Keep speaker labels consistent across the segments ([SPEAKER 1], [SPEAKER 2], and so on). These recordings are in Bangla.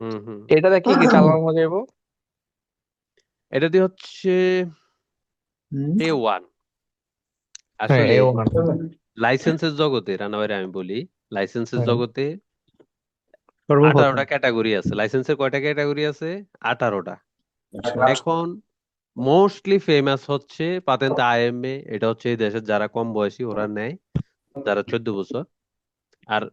[SPEAKER 1] হুম হুম।
[SPEAKER 2] এটাতে কি কি চালানো যাইব?
[SPEAKER 1] এটা দিয়ে হচ্ছে
[SPEAKER 3] হুম।
[SPEAKER 1] A1।
[SPEAKER 2] হ্যাঁ,
[SPEAKER 1] আসলে
[SPEAKER 2] এ ওয়ান।
[SPEAKER 1] লাইসেন্সের জগতে, রানাবাইরে আমি বলি, লাইসেন্সের
[SPEAKER 2] হ্যাঁ,
[SPEAKER 1] জগতে
[SPEAKER 2] সর্বপ্রথম।
[SPEAKER 1] 18টা ক্যাটাগরি আছে। লাইসেন্সের কয়টা ক্যাটাগরি আছে? 18টা।
[SPEAKER 3] আচ্ছা।
[SPEAKER 1] এখন মোস্টলি ফেমাস হচ্ছে পাতেন্তে আইএমএ। এটা হচ্ছে এই দেশের যারা কম বয়সী ওরা নেয়, যারা 14 বছর। আর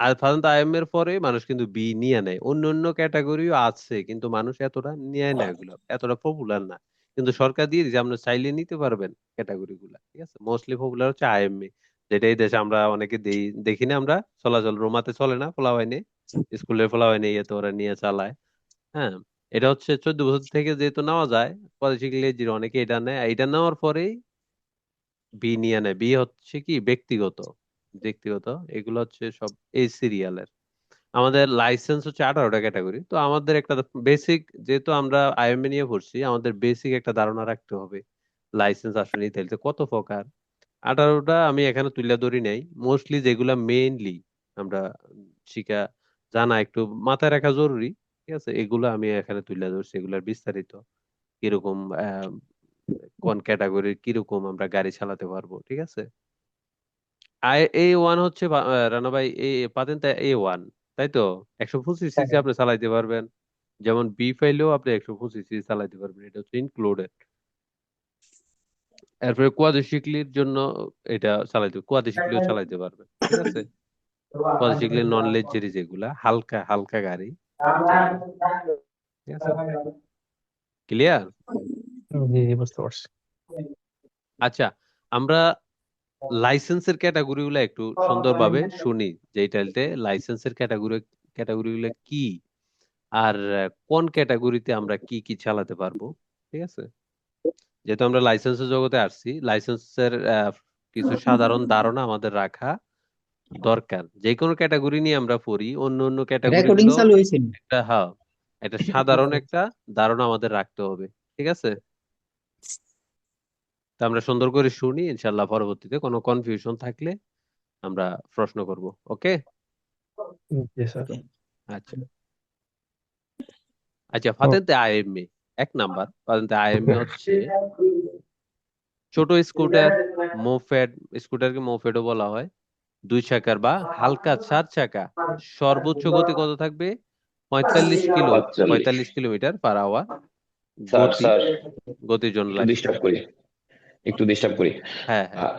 [SPEAKER 1] আর সাধারণত আইএম এর পরে মানুষ কিন্তু বি নিয়ে নেয়। অন্য অন্য ক্যাটাগরিও আছে কিন্তু মানুষ এতটা নিয়ে নেয়, এগুলো এতটা পপুলার না। কিন্তু সরকার দিয়ে দিচ্ছে, আপনি চাইলে নিতে পারবেন ক্যাটাগরি গুলা। ঠিক আছে, মোস্টলি পপুলার হচ্ছে আইএমএ, যেটা এই দেশে আমরা অনেকে দেখি না। আমরা চলাচল রোমাতে চলে না পোলাওয়াইনে, স্কুলের পোলাওয়াইনে ইয়ে তো ওরা নিয়ে চালায়। হ্যাঁ, এটা হচ্ছে 14 বছর থেকে যেহেতু নেওয়া যায়, পরে শিখলে যে অনেকে এটা নেয়। এটা নেওয়ার পরেই বি নিয়ে নেয়। বি হচ্ছে কি ব্যক্তিগত, ব্যক্তিগত এগুলো হচ্ছে সব এই সিরিয়ালের। আমাদের লাইসেন্স হচ্ছে 18টা ক্যাটাগরি। তো আমাদের একটা বেসিক, যেহেতু আমরা আইএমএ নিয়ে পড়ছি, আমাদের বেসিক একটা ধারণা রাখতে হবে লাইসেন্স আসলে ইতালিতে কত প্রকার। 18টা আমি এখানে তুলে ধরি নাই, মোস্টলি যেগুলা মেইনলি আমরা শিখা জানা একটু মাথায় রাখা জরুরি। ঠিক আছে, এগুলো আমি এখানে তুলে ধরছি, এগুলার বিস্তারিত কিরকম কোন ক্যাটাগরির কিরকম আমরা গাড়ি চালাতে পারবো। ঠিক আছে, A1 হচ্ছে রানা ভাই, পাতেন তা A1, তাই তো? 125 সিসি
[SPEAKER 2] হ্যাঁ,
[SPEAKER 1] আপনি চালাইতে পারবেন। যেমন বি ফাইলেও আপনি 125 সিসি চালাইতে পারবেন, এটা হচ্ছে ইনক্লুডেড। এরপরে কোয়াড্রিসিক্লির জন্য এটা কোয়াড্রিসিক্লিও চালাইতে পারবেন। ঠিক আছে, কোয়াড্রিসিক্লির নন লেকজারি যেগুলা হালকা হালকা গাড়ি চালানো। ঠিক আছে, ক্লিয়ার?
[SPEAKER 2] জি জি, বুঝতে পারছি।
[SPEAKER 1] আচ্ছা, আমরা লাইসেন্সের ক্যাটাগরি গুলো একটু সুন্দরভাবে শুনি, যে এটাতে লাইসেন্সের ক্যাটাগরি গুলো কি, আর কোন ক্যাটাগরিতে আমরা কি কি চালাতে পারবো। ঠিক আছে, যেহেতু আমরা লাইসেন্সের জগতে আসছি, লাইসেন্সের কিছু সাধারণ ধারণা আমাদের রাখা দরকার। যে কোনো ক্যাটাগরি নিয়ে আমরা পড়ি, অন্য অন্য ক্যাটাগরি
[SPEAKER 3] রেকর্ডিং
[SPEAKER 1] গুলো
[SPEAKER 3] চালু হয়েছে?
[SPEAKER 1] একটা, হ্যাঁ, একটা সাধারণ একটা ধারণা আমাদের রাখতে হবে। ঠিক আছে, তা আমরা সুন্দর করে শুনি, ইনশাল্লাহ পরবর্তীতে কোনো কনফিউশন থাকলে আমরা প্রশ্ন করব। ওকে?
[SPEAKER 2] জি স্যার।
[SPEAKER 3] ওকে।
[SPEAKER 1] আচ্ছা আচ্ছা,
[SPEAKER 2] ও,
[SPEAKER 1] ফাতেন্তে আইএমএ। এক নাম্বার, ফাতেন্তে আইএমএ হচ্ছে ছোট স্কুটার, মোপেড। স্কুটারকে মোপেডও বলা হয়। 2 চাকার বা হালকা 4 চাকা। সর্বোচ্চ গতি কত থাকবে? 45 kilo,
[SPEAKER 4] 45।
[SPEAKER 1] 45 kilometre per hour
[SPEAKER 4] sir
[SPEAKER 1] গতি।
[SPEAKER 4] স্যার,
[SPEAKER 1] গতির জন্য
[SPEAKER 4] একটু
[SPEAKER 1] লাইসেন্স।
[SPEAKER 4] ডিস্টার্ব করি, একটু ডিস্টার্ব করি।
[SPEAKER 1] হ্যাঁ হ্যাঁ।
[SPEAKER 4] আহ,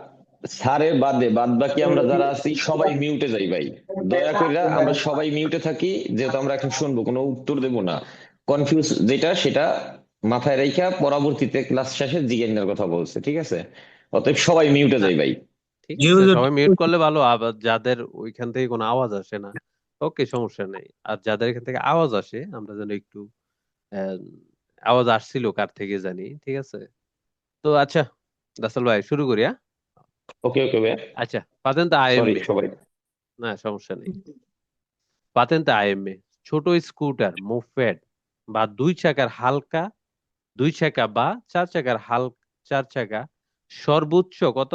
[SPEAKER 4] স্যারের বাদে বাদ বাকি আমরা যারা আছি সবাই মিউটে যাই ভাই। দয়া করে আমরা সবাই মিউটে থাকি, যেহেতু আমরা এখন শুনবো, কোনো উত্তর দেব না। কনফিউজ যেটা সেটা মাথায় রাখা পরবর্তীতে ক্লাস শেষে জিজ্ঞাসার কথা বলছে, ঠিক আছে? অতএব সবাই মিউটে
[SPEAKER 1] না,
[SPEAKER 4] যাই ভাই।
[SPEAKER 1] ঠিক
[SPEAKER 3] জি
[SPEAKER 1] আছে,
[SPEAKER 3] হুজুর।
[SPEAKER 1] সবাই মিউট করলে ভালো। আবার যাদের ওইখান থেকে কোনো আওয়াজ আসে না, ওকে, সমস্যা নেই। আর যাদের এখান থেকে আওয়াজ আসে, আমরা যেন একটু আহ, আওয়াজ আসছিল কার থেকে জানি। ঠিক আছে, তো আচ্ছা, রাসেল ভাই শুরু করি, হ্যাঁ?
[SPEAKER 4] ওকে ওকে ভাই।
[SPEAKER 1] আচ্ছা, পাতেন তো
[SPEAKER 4] সরি
[SPEAKER 1] আইএমএ।
[SPEAKER 4] সবাই।
[SPEAKER 1] না, সমস্যা নেই। পাতেন্তে আইএমএ ছোট স্কুটার, মোপেড বা 2 চাকার বা 4 চাকা, সর্বোচ্চ কত?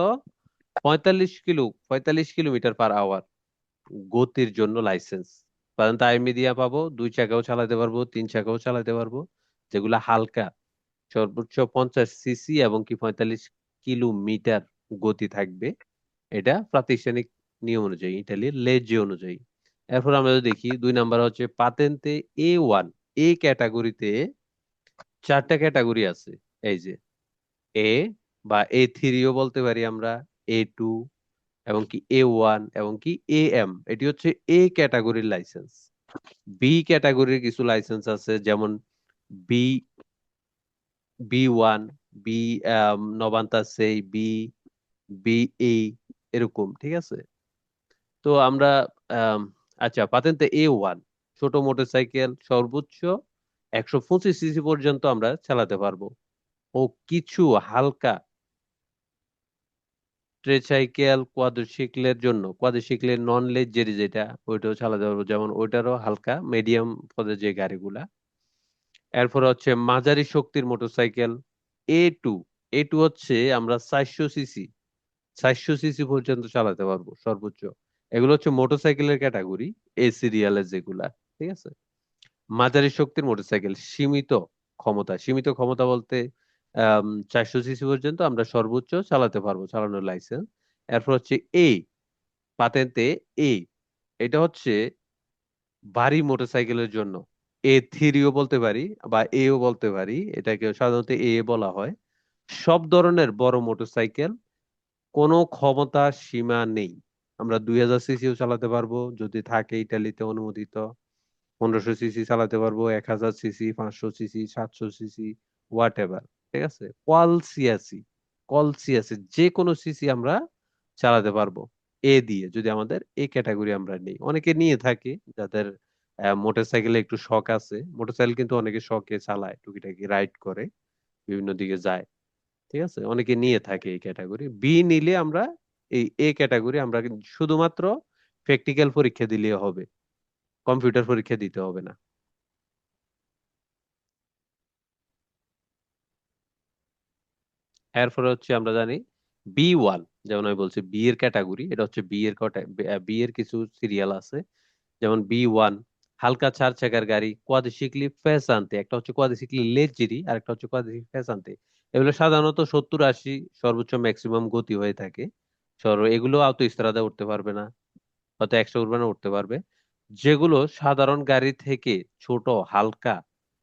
[SPEAKER 1] 45 কিলোমিটার পার আওয়ার গতির জন্য লাইসেন্স। পাতেন্তে আইএমএ দিয়া পাবো। 2 চাকাও চালাতে পারবো, 3 চাকাও চালাতে পারবো, যেগুলা হালকা। সর্বোচ্চ 50 সিসি এবং কি 45 কিলোমিটার গতি থাকবে, এটা প্রাতিষ্ঠানিক নিয়ম অনুযায়ী, ইটালির লেজি অনুযায়ী। এরপর আমরা যদি দেখি 2 নাম্বার হচ্ছে পাতেন্তে A1। এ ক্যাটাগরিতে 4টা ক্যাটাগরি আছে। এই যে এ বা A3ও বলতে পারি আমরা, A2 এবং কি A1 এবং কি AM, এটি হচ্ছে এ ক্যাটাগরির লাইসেন্স। বি ক্যাটাগরির কিছু লাইসেন্স আছে, যেমন বি, B1, বি নবান্তা সেই বি, BE, এরকম। ঠিক আছে, তো আমরা আম, আচ্ছা, পাতেন্তে A1 ছোট মোটরসাইকেল সর্বোচ্চ 125 সিসি পর্যন্ত আমরা চালাতে পারবো। ও কিছু হালকা ট্রেসাইকেল, কোয়াড্রিসাইকেলের জন্য, কোয়াড্রিসাইকেলের নন লেজেরি যেটা, ওইটাও চালাতে পারবো, যেমন ওইটারও হালকা মিডিয়াম পদের যে গাড়িগুলা। এরপর হচ্ছে মাঝারি শক্তির মোটরসাইকেল A2। A2 হচ্ছে আমরা 400 সিসি, 400 সিসি পর্যন্ত চালাতে পারবো সর্বোচ্চ। এগুলো হচ্ছে মোটরসাইকেলের ক্যাটাগরি, এ সিরিয়ালের যেগুলা। ঠিক আছে, মাঝারি শক্তির মোটরসাইকেল, সীমিত ক্ষমতা বলতে 400 সিসি পর্যন্ত আমরা সর্বোচ্চ চালাতে পারবো, চালানোর লাইসেন্স। এরপর হচ্ছে এ, পাতেন্তে এ, এটা হচ্ছে ভারী মোটরসাইকেলের জন্য। A3ও বলতে পারি বা এও বলতে পারি, এটাকে সাধারণত এ বলা হয়। সব ধরনের বড় মোটরসাইকেল, কোনো ক্ষমতা সীমা নেই। আমরা 2000 সিসিও চালাতে পারবো যদি থাকে ইটালিতে অনুমোদিত, 1500 সিসি চালাতে পারবো, 1000 CC, 500 CC, 700 CC, what ever. ঠিক আছে, কলসিয়াসি যে কোনো সিসি আমরা চালাতে পারবো এ দিয়ে, যদি আমাদের এই ক্যাটাগরি আমরা নেই। অনেকে নিয়ে থাকে যাদের মোটরসাইকেলে একটু শখ আছে। মোটরসাইকেল কিন্তু অনেকে শখে চালায়, টুকিটাকি রাইড করে, বিভিন্ন দিকে যায়। ঠিক আছে, অনেকে নিয়ে থাকে এই ক্যাটাগরি। বি নিলে আমরা এই এ ক্যাটাগরি আমরা কিন্তু শুধুমাত্র প্র্যাকটিক্যাল পরীক্ষা দিলেই হবে, কম্পিউটার পরীক্ষা দিতে হবে না। এরপরে হচ্ছে আমরা জানি B1, যেমন আমি বলছি বি এর ক্যাটাগরি, এটা হচ্ছে বি এর কিছু সিরিয়াল আছে। যেমন B1, হালকা 4 চাকার গাড়ি, কোয়াড্রিসিক্লি পেসান্তে, একটা হচ্ছে কোয়াড্রিসিক্লি লেজ্জেরি আর একটা হচ্ছে কোয়াড্রিসিক্লি পেসান্তে। এগুলো সাধারণত 70-80 সর্বোচ্চ ম্যাক্সিমাম গতি হয়ে থাকে। এগুলো আওতো ইস্তারাদে উঠতে পারবে না, হয়তো 100 উঠবে না, উঠতে পারবে। যেগুলো সাধারণ গাড়ি থেকে ছোট, হালকা,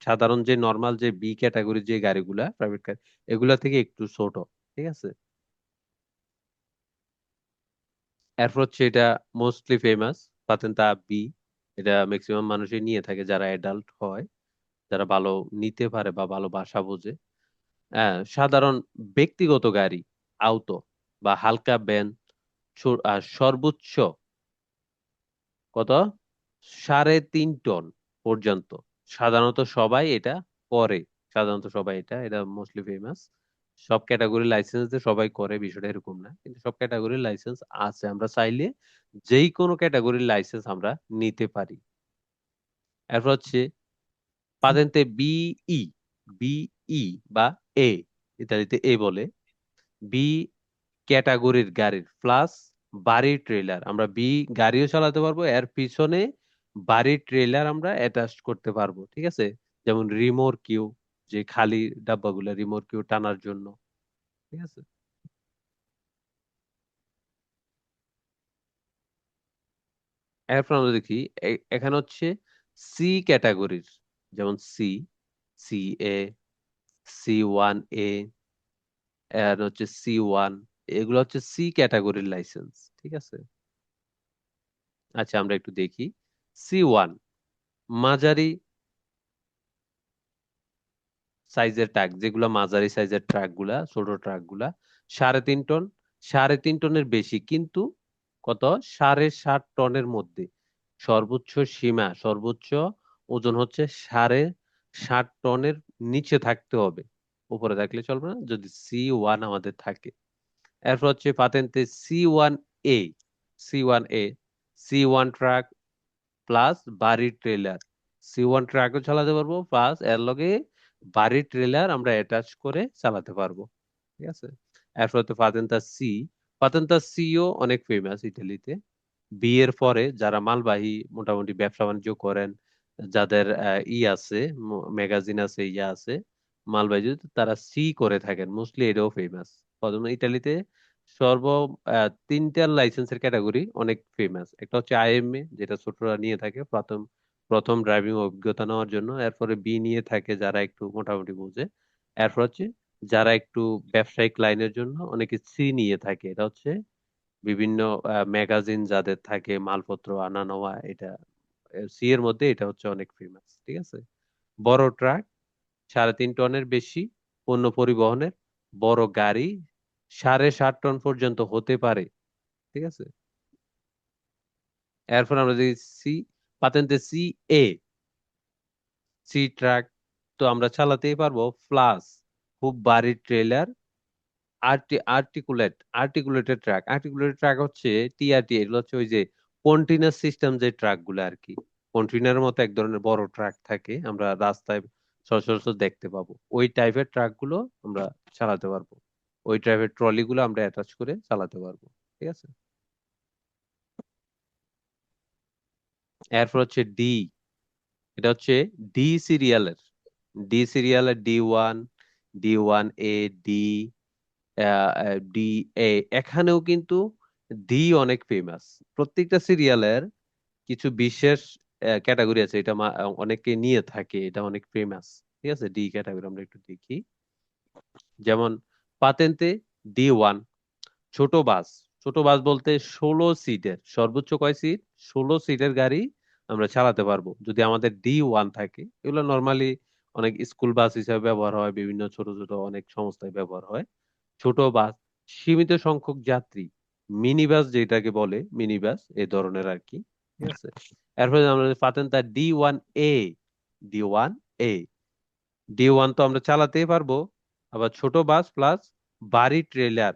[SPEAKER 1] সাধারণ যে নর্মাল যে বি ক্যাটাগরির যে গাড়িগুলা, প্রাইভেট কার, এগুলা থেকে একটু ছোট। ঠিক আছে, এরপর হচ্ছে এটা মোস্টলি ফেমাস পাতেন্তা বি। এটা ম্যাক্সিমাম মানুষই নিয়ে থাকে যারা অ্যাডাল্ট হয়, যারা ভালো নিতে পারে বা ভালো ভাষা বোঝে। হ্যাঁ, সাধারণ ব্যক্তিগত গাড়ি, আউটো বা হালকা ভ্যান, সর্বোচ্চ কত 3.5 টন পর্যন্ত। সাধারণত সবাই এটা করে, সাধারণত সবাই এটা এটা মোস্টলি ফেমাস। সব ক্যাটাগরি লাইসেন্স দিয়ে সবাই করে, বিষয়টা এরকম না, কিন্তু সব ক্যাটাগরির লাইসেন্স আছে। আমরা চাইলে যেই কোনো ক্যাটাগরির লাইসেন্স আমরা নিতে পারি। এরপর হচ্ছে পাতেন্তে বিই, বিই বা এ, ইত্যাদিতে এ বলে। বি ক্যাটাগরির গাড়ির প্লাস বাড়ির ট্রেলার, আমরা বি গাড়িও চালাতে পারবো, এর পিছনে বাড়ির ট্রেলার আমরা অ্যাটাচ করতে পারবো। ঠিক আছে, যেমন রিমোরকিউ, যে খালি ডাব্বাগুলো রিমোরকিউ টানার জন্য। ঠিক আছে, এরপর আমরা দেখি এখানে হচ্ছে সি ক্যাটাগরির, যেমন সি এ, C1A, আর হচ্ছে C1, এগুলো হচ্ছে সি ক্যাটাগরির লাইসেন্স। ঠিক আছে, আচ্ছা আমরা একটু দেখি। C1 মাঝারি সাইজের ট্রাক, যেগুলো মাঝারি সাইজের ট্রাক গুলা, ছোট ট্রাক গুলা, 3.5 টন, 3.5 টনের বেশি কিন্তু কত 7.5 টনের মধ্যে। সর্বোচ্চ ওজন হচ্ছে 7.5 টনের নিচে থাকতে হবে, উপরে থাকলে চলবে না যদি C1 আমাদের থাকে। এরপর হচ্ছে পাতেন্তে C1A, C1A, C1 truck plus বাড়ির ট্রেলার। C1 ট্রাকও চালাতে পারবো, প্লাস এর লগে বাড়ির ট্রেলার আমরা অ্যাটাচ করে চালাতে পারবো। ঠিক আছে, এরপর তো পাতেন্তা সিও অনেক ফেমাস ইটালিতে। বিয়ের পরে যারা মালবাহী মোটামুটি ব্যবসা বাণিজ্য করেন, যাদের আছে, ম্যাগাজিন আছে, আছে মালবাহী, তারা সি করে থাকেন মোস্টলি, এটাও ফেমাস। প্রথমে ইটালিতে সর্ব 3টা লাইসেন্সের ক্যাটাগরি অনেক ফেমাস। একটা হচ্ছে আইএমএ, যেটা ছোটরা নিয়ে থাকে প্রথম প্রথম ড্রাইভিং অভিজ্ঞতা নেওয়ার জন্য। এরপরে বি নিয়ে থাকে যারা একটু মোটামুটি বোঝে। এরপর হচ্ছে যারা একটু ব্যবসায়িক লাইনের জন্য অনেকে সি নিয়ে থাকে, এটা হচ্ছে বিভিন্ন ম্যাগাজিন যাদের থাকে, মালপত্র আনা নেওয়া, এটা সি এর মধ্যে এটা হচ্ছে অনেক ফেমাস। ঠিক আছে, বড় ট্রাক, 3.5 টনের বেশি পণ্য পরিবহনের বড় গাড়ি, 7.5 টন পর্যন্ত হতে পারে। ঠিক আছে, এরপর আমরা যদি সি পাতেন্তে এ, সি ট্রাক তো আমরা চালাতেই পারবো, প্লাস খুব ভারী trailer, articulated truck. Articulated truck হচ্ছে টিআরটি, এগুলো হচ্ছে ওই যে কন্টেইনার সিস্টেম যে ট্রাক গুলো আর কি, কন্টেইনারের মতো এক ধরনের বড় ট্রাক থাকে, আমরা রাস্তায় সচরাচর দেখতে পাবো। ওই টাইপের ট্রাক গুলো আমরা চালাতে পারবো, ওই টাইপের ট্রলি গুলো আমরা অ্যাটাচ করে চালাতে পারবো। ঠিক আছে, এরপর হচ্ছে ডি, এটা হচ্ছে ডি সিরিয়ালের, ডি1, ডি1A, ডি, ডি এ। এখানেও কিন্তু ডি অনেক ফেমাস। প্রত্যেকটা সিরিয়ালের কিছু বিশেষ ক্যাটাগরি আছে, এটা অনেকে নিয়ে থাকে, এটা অনেক ফেমাস। ঠিক আছে, ডি ক্যাটাগরি আমরা একটু দেখি। যেমন পাতেন্তে ডি1, ছোট বাস। ছোট বাস বলতে 16 সিটের, সর্বোচ্চ কয় সিট? 16 সিটের গাড়ি আমরা চালাতে পারবো যদি আমাদের ডি1 থাকে। এগুলো নর্মালি অনেক স্কুল বাস হিসেবে ব্যবহার হয়, বিভিন্ন ছোট ছোট অনেক সংস্থায় ব্যবহার হয়। ছোট বাস, সীমিত সংখ্যক যাত্রী, মিনি বাস যেটাকে বলে, মিনি বাস এই ধরনের আর কি। ঠিক আছে, এরপরে আমরা পাতেন তার ডি1A। ডি1A, ডি1 তো আমরা চালাতেই পারবো, আবার ছোট বাস প্লাস বাড়ি ট্রেলার।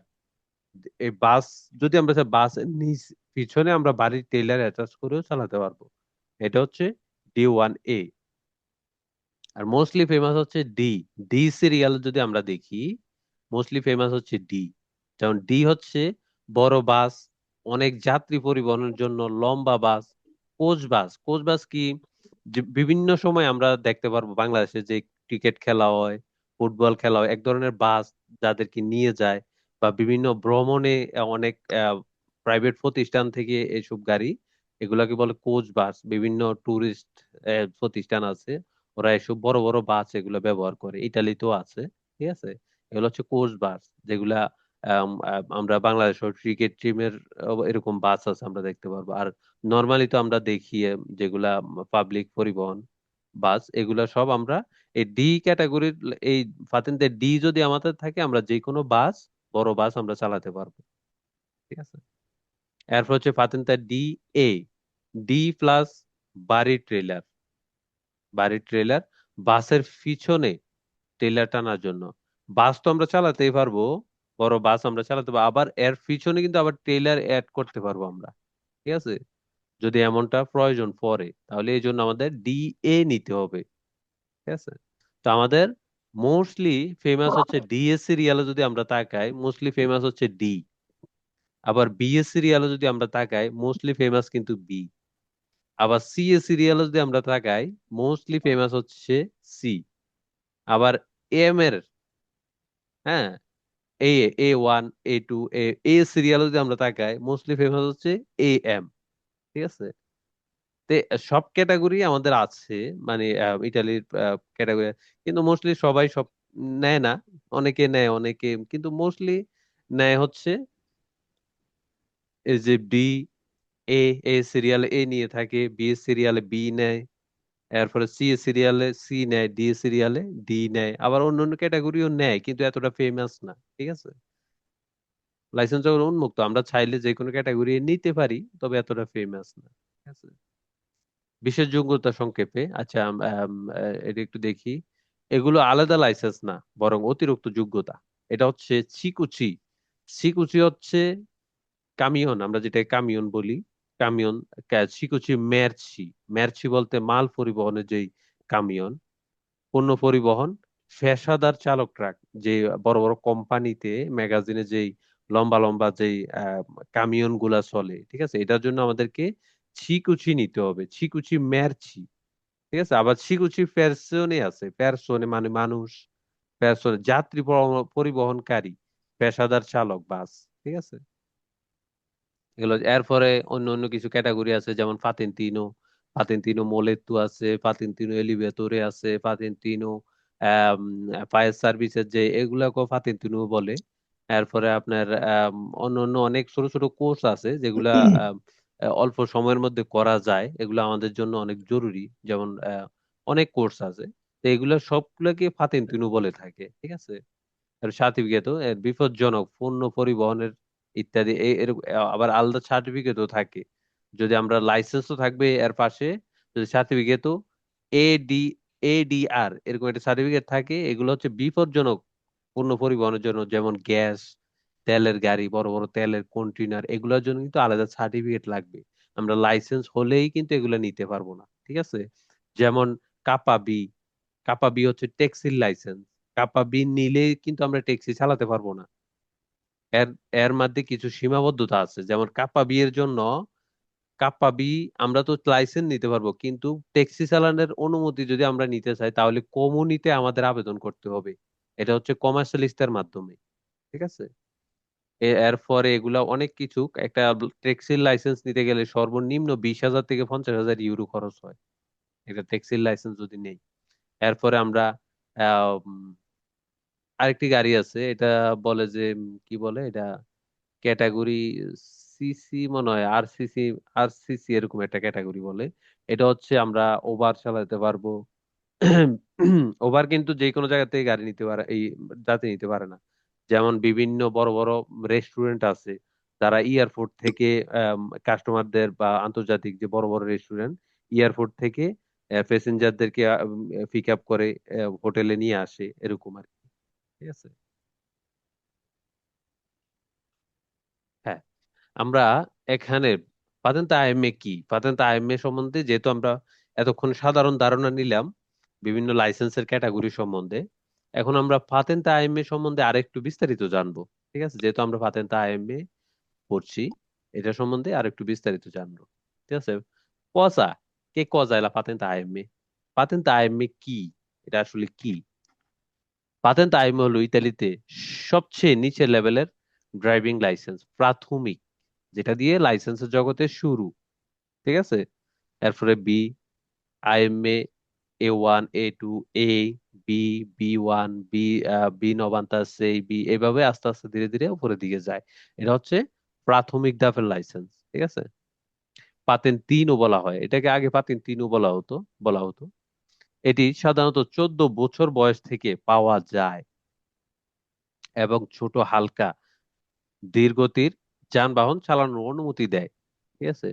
[SPEAKER 1] এই বাস, যদি আমরা বাসের নিচ পিছনে আমরা বাড়ির ট্রেলার অ্যাটাচ করেও চালাতে পারবো। এটা হচ্ছে ডি1A। আর মোস্টলি ফেমাস হচ্ছে ডি। ডি সিরিয়াল যদি আমরা দেখি, মোস্টলি ফেমাস হচ্ছে ডি। যেমন ডি হচ্ছে বড় বাস, অনেক যাত্রী পরিবহনের জন্য লম্বা বাস। কোচ বাস, কোচ বাস কি? যে বিভিন্ন সময় আমরা দেখতে পারবো বাংলাদেশে যে ক্রিকেট খেলা হয়, ফুটবল খেলা হয়, এক ধরনের বাস যাদেরকে নিয়ে যায়, বা বিভিন্ন ভ্রমণে অনেক প্রাইভেট প্রতিষ্ঠান থেকে এসব গাড়ি, এগুলাকে বলে কোচ বাস। বিভিন্ন টুরিস্ট প্রতিষ্ঠান আছে, ওরা এসব বড় বড় বাস এগুলো ব্যবহার করে, ইতালিতেও আছে। ঠিক আছে, এগুলো হচ্ছে কোচ বাস, যেগুলা আমরা বাংলাদেশ ক্রিকেট টিমের এরকম বাস আছে আমরা দেখতে পারবো। আর নর্মালি তো আমরা দেখি যেগুলা পাবলিক পরিবহন বাস, এগুলা সব আমরা এই ডি ক্যাটাগরির। এই ফাতেনদের ডি যদি আমাদের থাকে, আমরা যে কোনো বাস, বড় বাস আমরা চালাতে পারবো। ঠিক আছে, এরপর হচ্ছে ফাতেনদের ডি ডি প্লাস বাড়ি ট্রেলার। বাড়ির ট্রেলার, বাসের পিছনে ট্রেলার টানার জন্য। বাস তো আমরা চালাতেই পারবো, বড় বাস আমরা চালাতে পারবো, আবার এর পিছনে কিন্তু আবার ট্রেলার অ্যাড করতে পারবো আমরা। ঠিক আছে, যদি এমনটা প্রয়োজন পড়ে, তাহলে এই জন্য আমাদের ডি নিতে হবে। ঠিক আছে, তো আমাদের মোস্টলি ফেমাস হচ্ছে ডিএস সিরিয়ালে যদি আমরা তাকাই, মোস্টলি ফেমাস হচ্ছে ডি। আবার বিএস সিরিয়ালে যদি আমরা তাকাই, মোস্টলি ফেমাস কিন্তু বি। আবার সিএস সিরিয়ালে যদি আমরা তাকাই, মোস্টলি ফেমাস হচ্ছে সি। আবার এম এর, হ্যাঁ, এ, এ1, এ2, সিরিয়ালে যদি আমরা তাকাই, মোস্টলি ফেমাস হচ্ছে এম। ঠিক আছে, তে সব ক্যাটাগরি আমাদের আছে, মানে ইটালির ক্যাটাগরি। কিন্তু মোস্টলি সবাই সব নেয় না, অনেকে নেয়, অনেকে কিন্তু মোস্টলি নেয় হচ্ছে এই যে বি। এ এ সিরিয়ালে এ নিয়ে থাকে, বি সিরিয়ালে বি নেয়, এরপরে সি সিরিয়ালে সি নেয়, ডি সিরিয়ালে ডি নেয়, আবার অন্য অন্য ক্যাটাগরিও নেয়, কিন্তু এতটা ফেমাস না। ঠিক আছে, লাইসেন্স যখন উন্মুক্ত, আমরা চাইলে যে কোনো ক্যাটাগরি নিতে পারি, তবে এতটা ফেমাস না। ঠিক আছে, বিশেষ যোগ্যতা সংক্ষেপে, আচ্ছা এটা একটু দেখি। এগুলো আলাদা লাইসেন্স না, বরং অতিরিক্ত যোগ্যতা। এটা হচ্ছে সিকুচি। সিকুচি হচ্ছে কামিয়ন, আমরা যেটা কামিয়ন বলি, কামিয়ন। সিকুচি মেরচি। মেরচি বলতে মাল পরিবহনের যেই কামিয়ন, পণ্য পরিবহন, পেশাদার চালক ট্রাক, যে বড় বড় কোম্পানিতে ম্যাগাজিনে যেই লম্বা লম্বা যেই কামিয়ন গুলা চলে। ঠিক আছে, এটার জন্য আমাদেরকে ছিকুচি নিতে হবে, ছিকুচি মেরচি। ঠিক আছে, আবার ছিকুচি পেরসনে আছে, পেরসনে মানে মানুষ, পেরসনে যাত্রী পরিবহনকারী, পেশাদার চালক বাস। ঠিক আছে, এগুলো। এরপরে অন্য অন্য কিছু ক্যাটাগরি আছে, যেমন ফাতেন্তিনো, ফাতেন্তিনো মোলেত্তু আছে, ফাতেন্তিনো এলিভেতরে আছে, ফাতেন্তিনো ফায়ার সার্ভিসের যে, এগুলাকে ফাতেন্তিনো বলে। এরপরে আপনার অন্য অন্য অনেক ছোট ছোট কোর্স আছে, যেগুলা আম, অল্প সময়ের মধ্যে করা যায়, এগুলো আমাদের জন্য অনেক জরুরি। যেমন অনেক কোর্স আছে, তো এগুলো সবগুলোকে ফাতেন্তিনো বলে থাকে। ঠিক আছে, সার্টিফিকেটও বিপজ্জনক পণ্য পরিবহনের ইত্যাদি আবার আলাদা সার্টিফিকেটও থাকে। যদি আমরা লাইসেন্সও থাকবে এর পাশে, যদি সার্টিফিকেটও এডি এডিআর এরকম একটা সার্টিফিকেট থাকে, এগুলো হচ্ছে বিপজ্জনক পণ্য পরিবহনের জন্য। যেমন গ্যাস, তেলের গাড়ি, বড় বড় তেলের কন্টেইনার, এগুলোর জন্য কিন্তু আলাদা সার্টিফিকেট লাগবে। আমরা লাইসেন্স হলেই কিন্তু এগুলো নিতে পারবো না। ঠিক আছে, যেমন কাপা বি। কাপা বি হচ্ছে ট্যাক্সির লাইসেন্স। কাপা বি নিলে কিন্তু আমরা ট্যাক্সি চালাতে পারবো না। এর এর মধ্যে কিছু সীমাবদ্ধতা আছে, যেমন কাপা বি এর জন্য কাপ্পা বি আমরা তো লাইসেন্স নিতে পারবো, কিন্তু ট্যাক্সি চালানোর অনুমতি যদি আমরা নিতে চাই তাহলে কমিউনিতে আমাদের আবেদন করতে হবে। এটা হচ্ছে কমার্শিয়ালিস্টের মাধ্যমে। ঠিক আছে। এরপরে এগুলা অনেক কিছু, একটা ট্যাক্সির লাইসেন্স নিতে গেলে সর্বনিম্ন 20,000 থেকে 50,000 ইউরো খরচ হয় একটা ট্যাক্সির লাইসেন্স যদি নেই। এরপরে আমরা আহ, উম, আরেকটি গাড়ি আছে, এটা বলে যে কি বলে এটা, ক্যাটাগরি সিসি মনে হয়, আর সিসি এরকম একটা ক্যাটাগরি বলে। এটা হচ্ছে আমরা ওভার চালাতে পারবো। ওভার কিন্তু যে কোনো জায়গা থেকে গাড়ি নিতে পারে, এই যাত্রী নিতে পারে না। যেমন বিভিন্ন বড় বড় রেস্টুরেন্ট আছে, তারা এয়ারপোর্ট থেকে কাস্টমারদের বা আন্তর্জাতিক যে বড় বড় রেস্টুরেন্ট এয়ারপোর্ট থেকে প্যাসেঞ্জারদেরকে পিক আপ করে হোটেলে নিয়ে আসে, এরকম আর কি। ঠিক আছে। হ্যাঁ, আমরা এখানে পাতেন্তা আইএমএ কি, পাতেন্তা আইএমএ সম্বন্ধে যেহেতু আমরা এতক্ষণ সাধারণ ধারণা নিলাম বিভিন্ন লাইসেন্সের ক্যাটাগরি সম্বন্ধে, এখন আমরা পাতেন্তা আইএমএ সম্বন্ধে আরেকটু বিস্তারিত জানবো। ঠিক আছে, যেহেতু আমরা পাতেন্তা আইএমএ পড়ছি, এটা সম্বন্ধে আরেকটু বিস্তারিত জানবো। ঠিক আছে। cosa che cosa è la patente AIM? Patente AIM কি, এটা আসলে কি? পাতেন্ট আইএম হলো ইতালিতে সবচেয়ে নিচের লেভেলের ড্রাইভিং লাইসেন্স, প্রাথমিক, যেটা দিয়ে লাইসেন্সের জগতে শুরু। ঠিক আছে। এরপরে বি, আইএমএ A1, A2, এ, বি, বি1, বি নবান্তা, সে, বি, এভাবে আস্তে আস্তে ধীরে ধীরে উপরের দিকে যায়। এটা হচ্ছে প্রাথমিক ধাপের লাইসেন্স। ঠিক আছে। পাতেন্ট তিনও বলা হয় এটাকে, আগে পাতেন্ট তিনও বলা হতো। এটি সাধারণত 14 বছর বয়স থেকে পাওয়া যায় এবং ছোট হালকা ধীরগতির যানবাহন চালানোর অনুমতি দেয়। ঠিক আছে।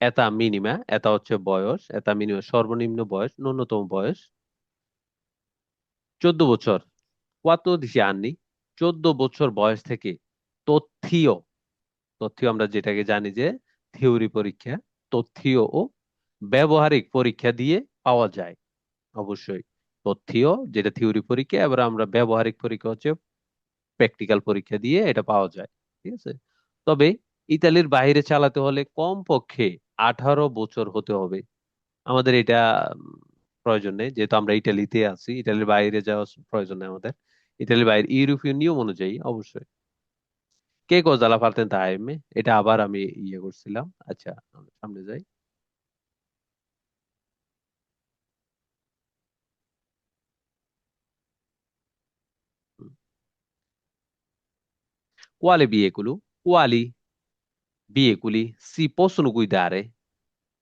[SPEAKER 1] এটা হচ্ছে বয়স, এটা মিনিমাম সর্বনিম্ন বয়স, ন্যূনতম বয়স 14 বছর। কত দিছি আননি, 14 বছর বয়স থেকে তথ্যীয়, আমরা যেটাকে জানি যে থিওরি পরীক্ষা, তথ্যীয় ও ব্যবহারিক পরীক্ষা দিয়ে পাওয়া যায়। অবশ্যই তথ্যীয় যেটা থিওরি পরীক্ষা, এবার আমরা ব্যবহারিক পরীক্ষা হচ্ছে প্র্যাকটিক্যাল পরীক্ষা দিয়ে এটা পাওয়া যায়। ঠিক আছে। তবে ইতালির বাইরে চালাতে হলে কমপক্ষে 18 বছর হতে হবে। আমাদের এটা উম, প্রয়োজন নেই, যেহেতু আমরা ইটালিতে আছি, ইটালির বাইরে যাওয়ার প্রয়োজন নেই আমাদের। ইটালির বাইরে ইউরোপীয় নিয়ম অনুযায়ী অবশ্যই। কে কোজালা পারতেন তাইমে, এটা আবার আমি ইয়ে করছিলাম। আচ্ছা, আমরা সামনে যাই। হুম। Quale veicolo? Quali veicoli si possono guidare?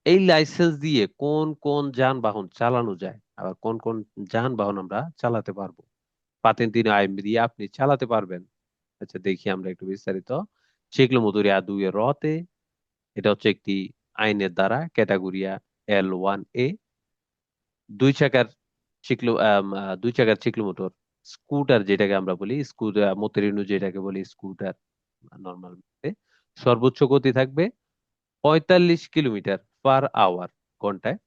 [SPEAKER 1] এই লাইসেন্স দিয়ে কোন কোন যানবাহন চালানো যায়, আবার কোন কোন যানবাহন আমরা চালাতে পারবো পাতেন্তিনো আইএম দিয়ে আপনি চালাতে পারবেন। আচ্ছা, দেখি আমরা একটু বিস্তারিত। Ciclomotoria a due ruote, এটা হচ্ছে একটি আইনের দ্বারা ক্যাটাগরিয়া L1A। দুই চাকার দুই চাকার চিক্লোমোটর, স্কুটার যেটাকে আমরা বলি, স্কুটার মোতেরিনো যেটাকে বলি স্কুটার নর্মাল, সর্বোচ্চ গতি থাকবে 45 কিলোমিটার পার আওয়ার,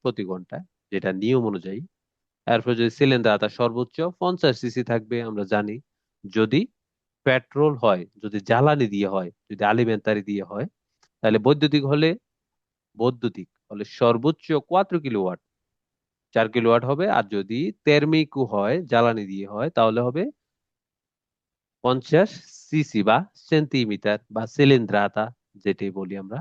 [SPEAKER 1] প্রতি ঘন্টায়, যেটা নিয়ম অনুযায়ী। এরপর যদি সিলিন্ডার, তার সর্বোচ্চ 50 সিসি থাকবে, আমরা জানি। যদি পেট্রোল হয়, যদি জ্বালানি দিয়ে হয়, যদি আলিমেন্টারি দিয়ে হয়, তাহলে বৈদ্যুতিক হলে সর্বোচ্চ 4 কিলোওয়াট, 4 কিলোওয়াট হবে। আর যদি তেরমিকু হয়, জ্বালানি দিয়ে হয়, তাহলে হবে 50 সিসি বা সেন্টিমিটার বা সিলিন্ড্রাতা যেটি বলি আমরা।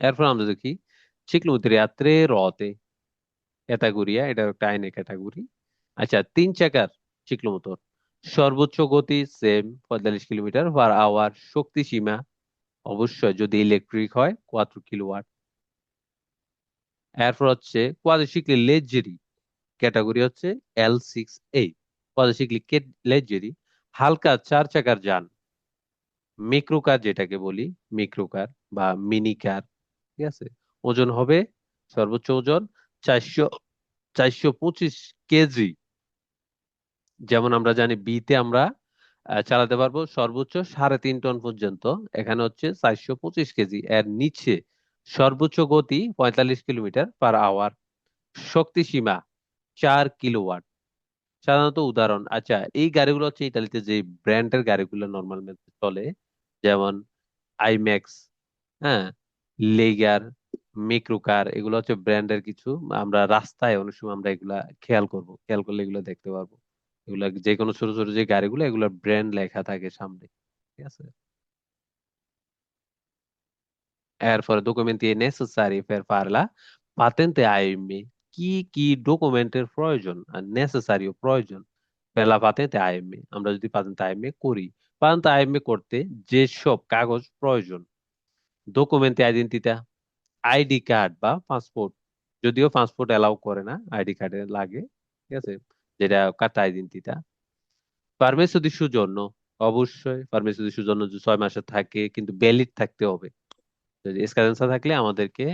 [SPEAKER 1] এরপর আমরা দেখি চিকলুত্রি আত্রে রতে ক্যাটাগরিয়া, এটা একটা আইনের ক্যাটাগরি। আচ্ছা, 3 চাকার চিকলোমোটর, সর্বোচ্চ গতি সেম 45 কিলোমিটার পার আওয়ার, শক্তি সীমা অবশ্যই যদি ইলেকট্রিক হয় 4 কিলোওয়াট। এরপর হচ্ছে কোয়াড্রিসিক্লি লেজেরি, ক্যাটাগরি হচ্ছে L6A। কোয়াড্রিসিক্লি লেজেরি হালকা 4 চাকার যান, মিক্রো কার যেটাকে বলি, মিক্রো কার বা মিনি কার। ঠিক আছে। ওজন হবে, সর্বোচ্চ ওজন 425 কেজি। যেমন আমরা জানি বিতে আমরা চালাতে পারবো সর্বোচ্চ 3.5 টন পর্যন্ত, এখানে হচ্ছে 425 কেজি। এর নিচে সর্বোচ্চ গতি 45 কিলোমিটার পার আওয়ার, শক্তি সীমা 4 কিলোওয়াট। সাধারণত উদাহরণ, আচ্ছা, এই গাড়িগুলো হচ্ছে ইতালিতে যে ব্র্যান্ডের গাড়িগুলো নর্মাল চলে, যেমন আইম্যাক্স, হ্যাঁ, লেগার, মিক্রো কার, এগুলো হচ্ছে ব্র্যান্ডের কিছু। আমরা রাস্তায় অনেক সময় আমরা এগুলা খেয়াল করব, খেয়াল করলে এগুলো দেখতে পারবো। এগুলা যে কোনো ছোট ছোট যে গাড়িগুলো, এগুলো ব্র্যান্ড লেখা থাকে সামনে, ঠিক আছে। এরপরে documenti necessari per fare la patente AIM, কি কি ডকুমেন্টের প্রয়োজন আর নেসেসারি প্রয়োজন per la patente AIM, আমরা যদি পাতেন্ট আইএমএ করি। পাতেন্ট আইএমএ করতে যেসব কাগজ প্রয়োজন: ডকুমেন্ট আইডেন্টিটা, আইডি কার্ড বা পাসপোর্ট, যদিও পাসপোর্ট এলাও করে না, আইডি কার্ডে লাগে, ঠিক আছে, যেটা কার্তা আইডেন্টিটা। পারমেসো দি জন্য, অবশ্যই পারমেসো দি জন্য 6 মাসের থাকে, কিন্তু ভ্যালিড থাকতে হবে। যদি স্ক্যালেন্সা থাকলে আমাদেরকে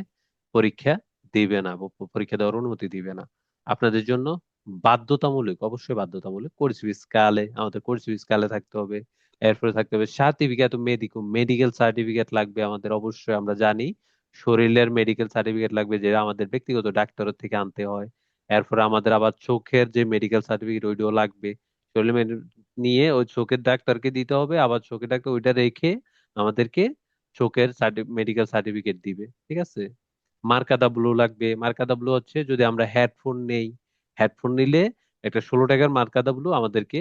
[SPEAKER 1] পরীক্ষা দিবে না, পরীক্ষা দেওয়ার অনুমতি দিবে না। আপনাদের জন্য বাধ্যতামূলক, অবশ্যই বাধ্যতামূলক কোর্স ফিসকালে, আমাদের কোর্স ফিসকালে থাকতে হবে। এরপরে থাকতে হবে সার্টিফিকেট, মেডিকেল সার্টিফিকেট লাগবে আমাদের, অবশ্যই আমরা জানি শরীরের মেডিকেল সার্টিফিকেট লাগবে, যেটা আমাদের ব্যক্তিগত ডাক্তারের থেকে আনতে হয়। এরপরে আমাদের আবার চোখের যে মেডিকেল সার্টিফিকেট, ওইটাও লাগবে। শরীরের নিয়ে ওই চোখের ডাক্তারকে দিতে হবে, আবার চোখের ডাক্তার ওইটা রেখে আমাদেরকে চোখের মেডিকেল সার্টিফিকেট দিবে, ঠিক আছে। মার্কাদা ব্লু লাগবে। মার্কাদা ব্লু হচ্ছে যদি আমরা হেডফোন নেই, হেডফোন নিলে একটা 16 টাকার মার্কাদা ব্লু আমাদেরকে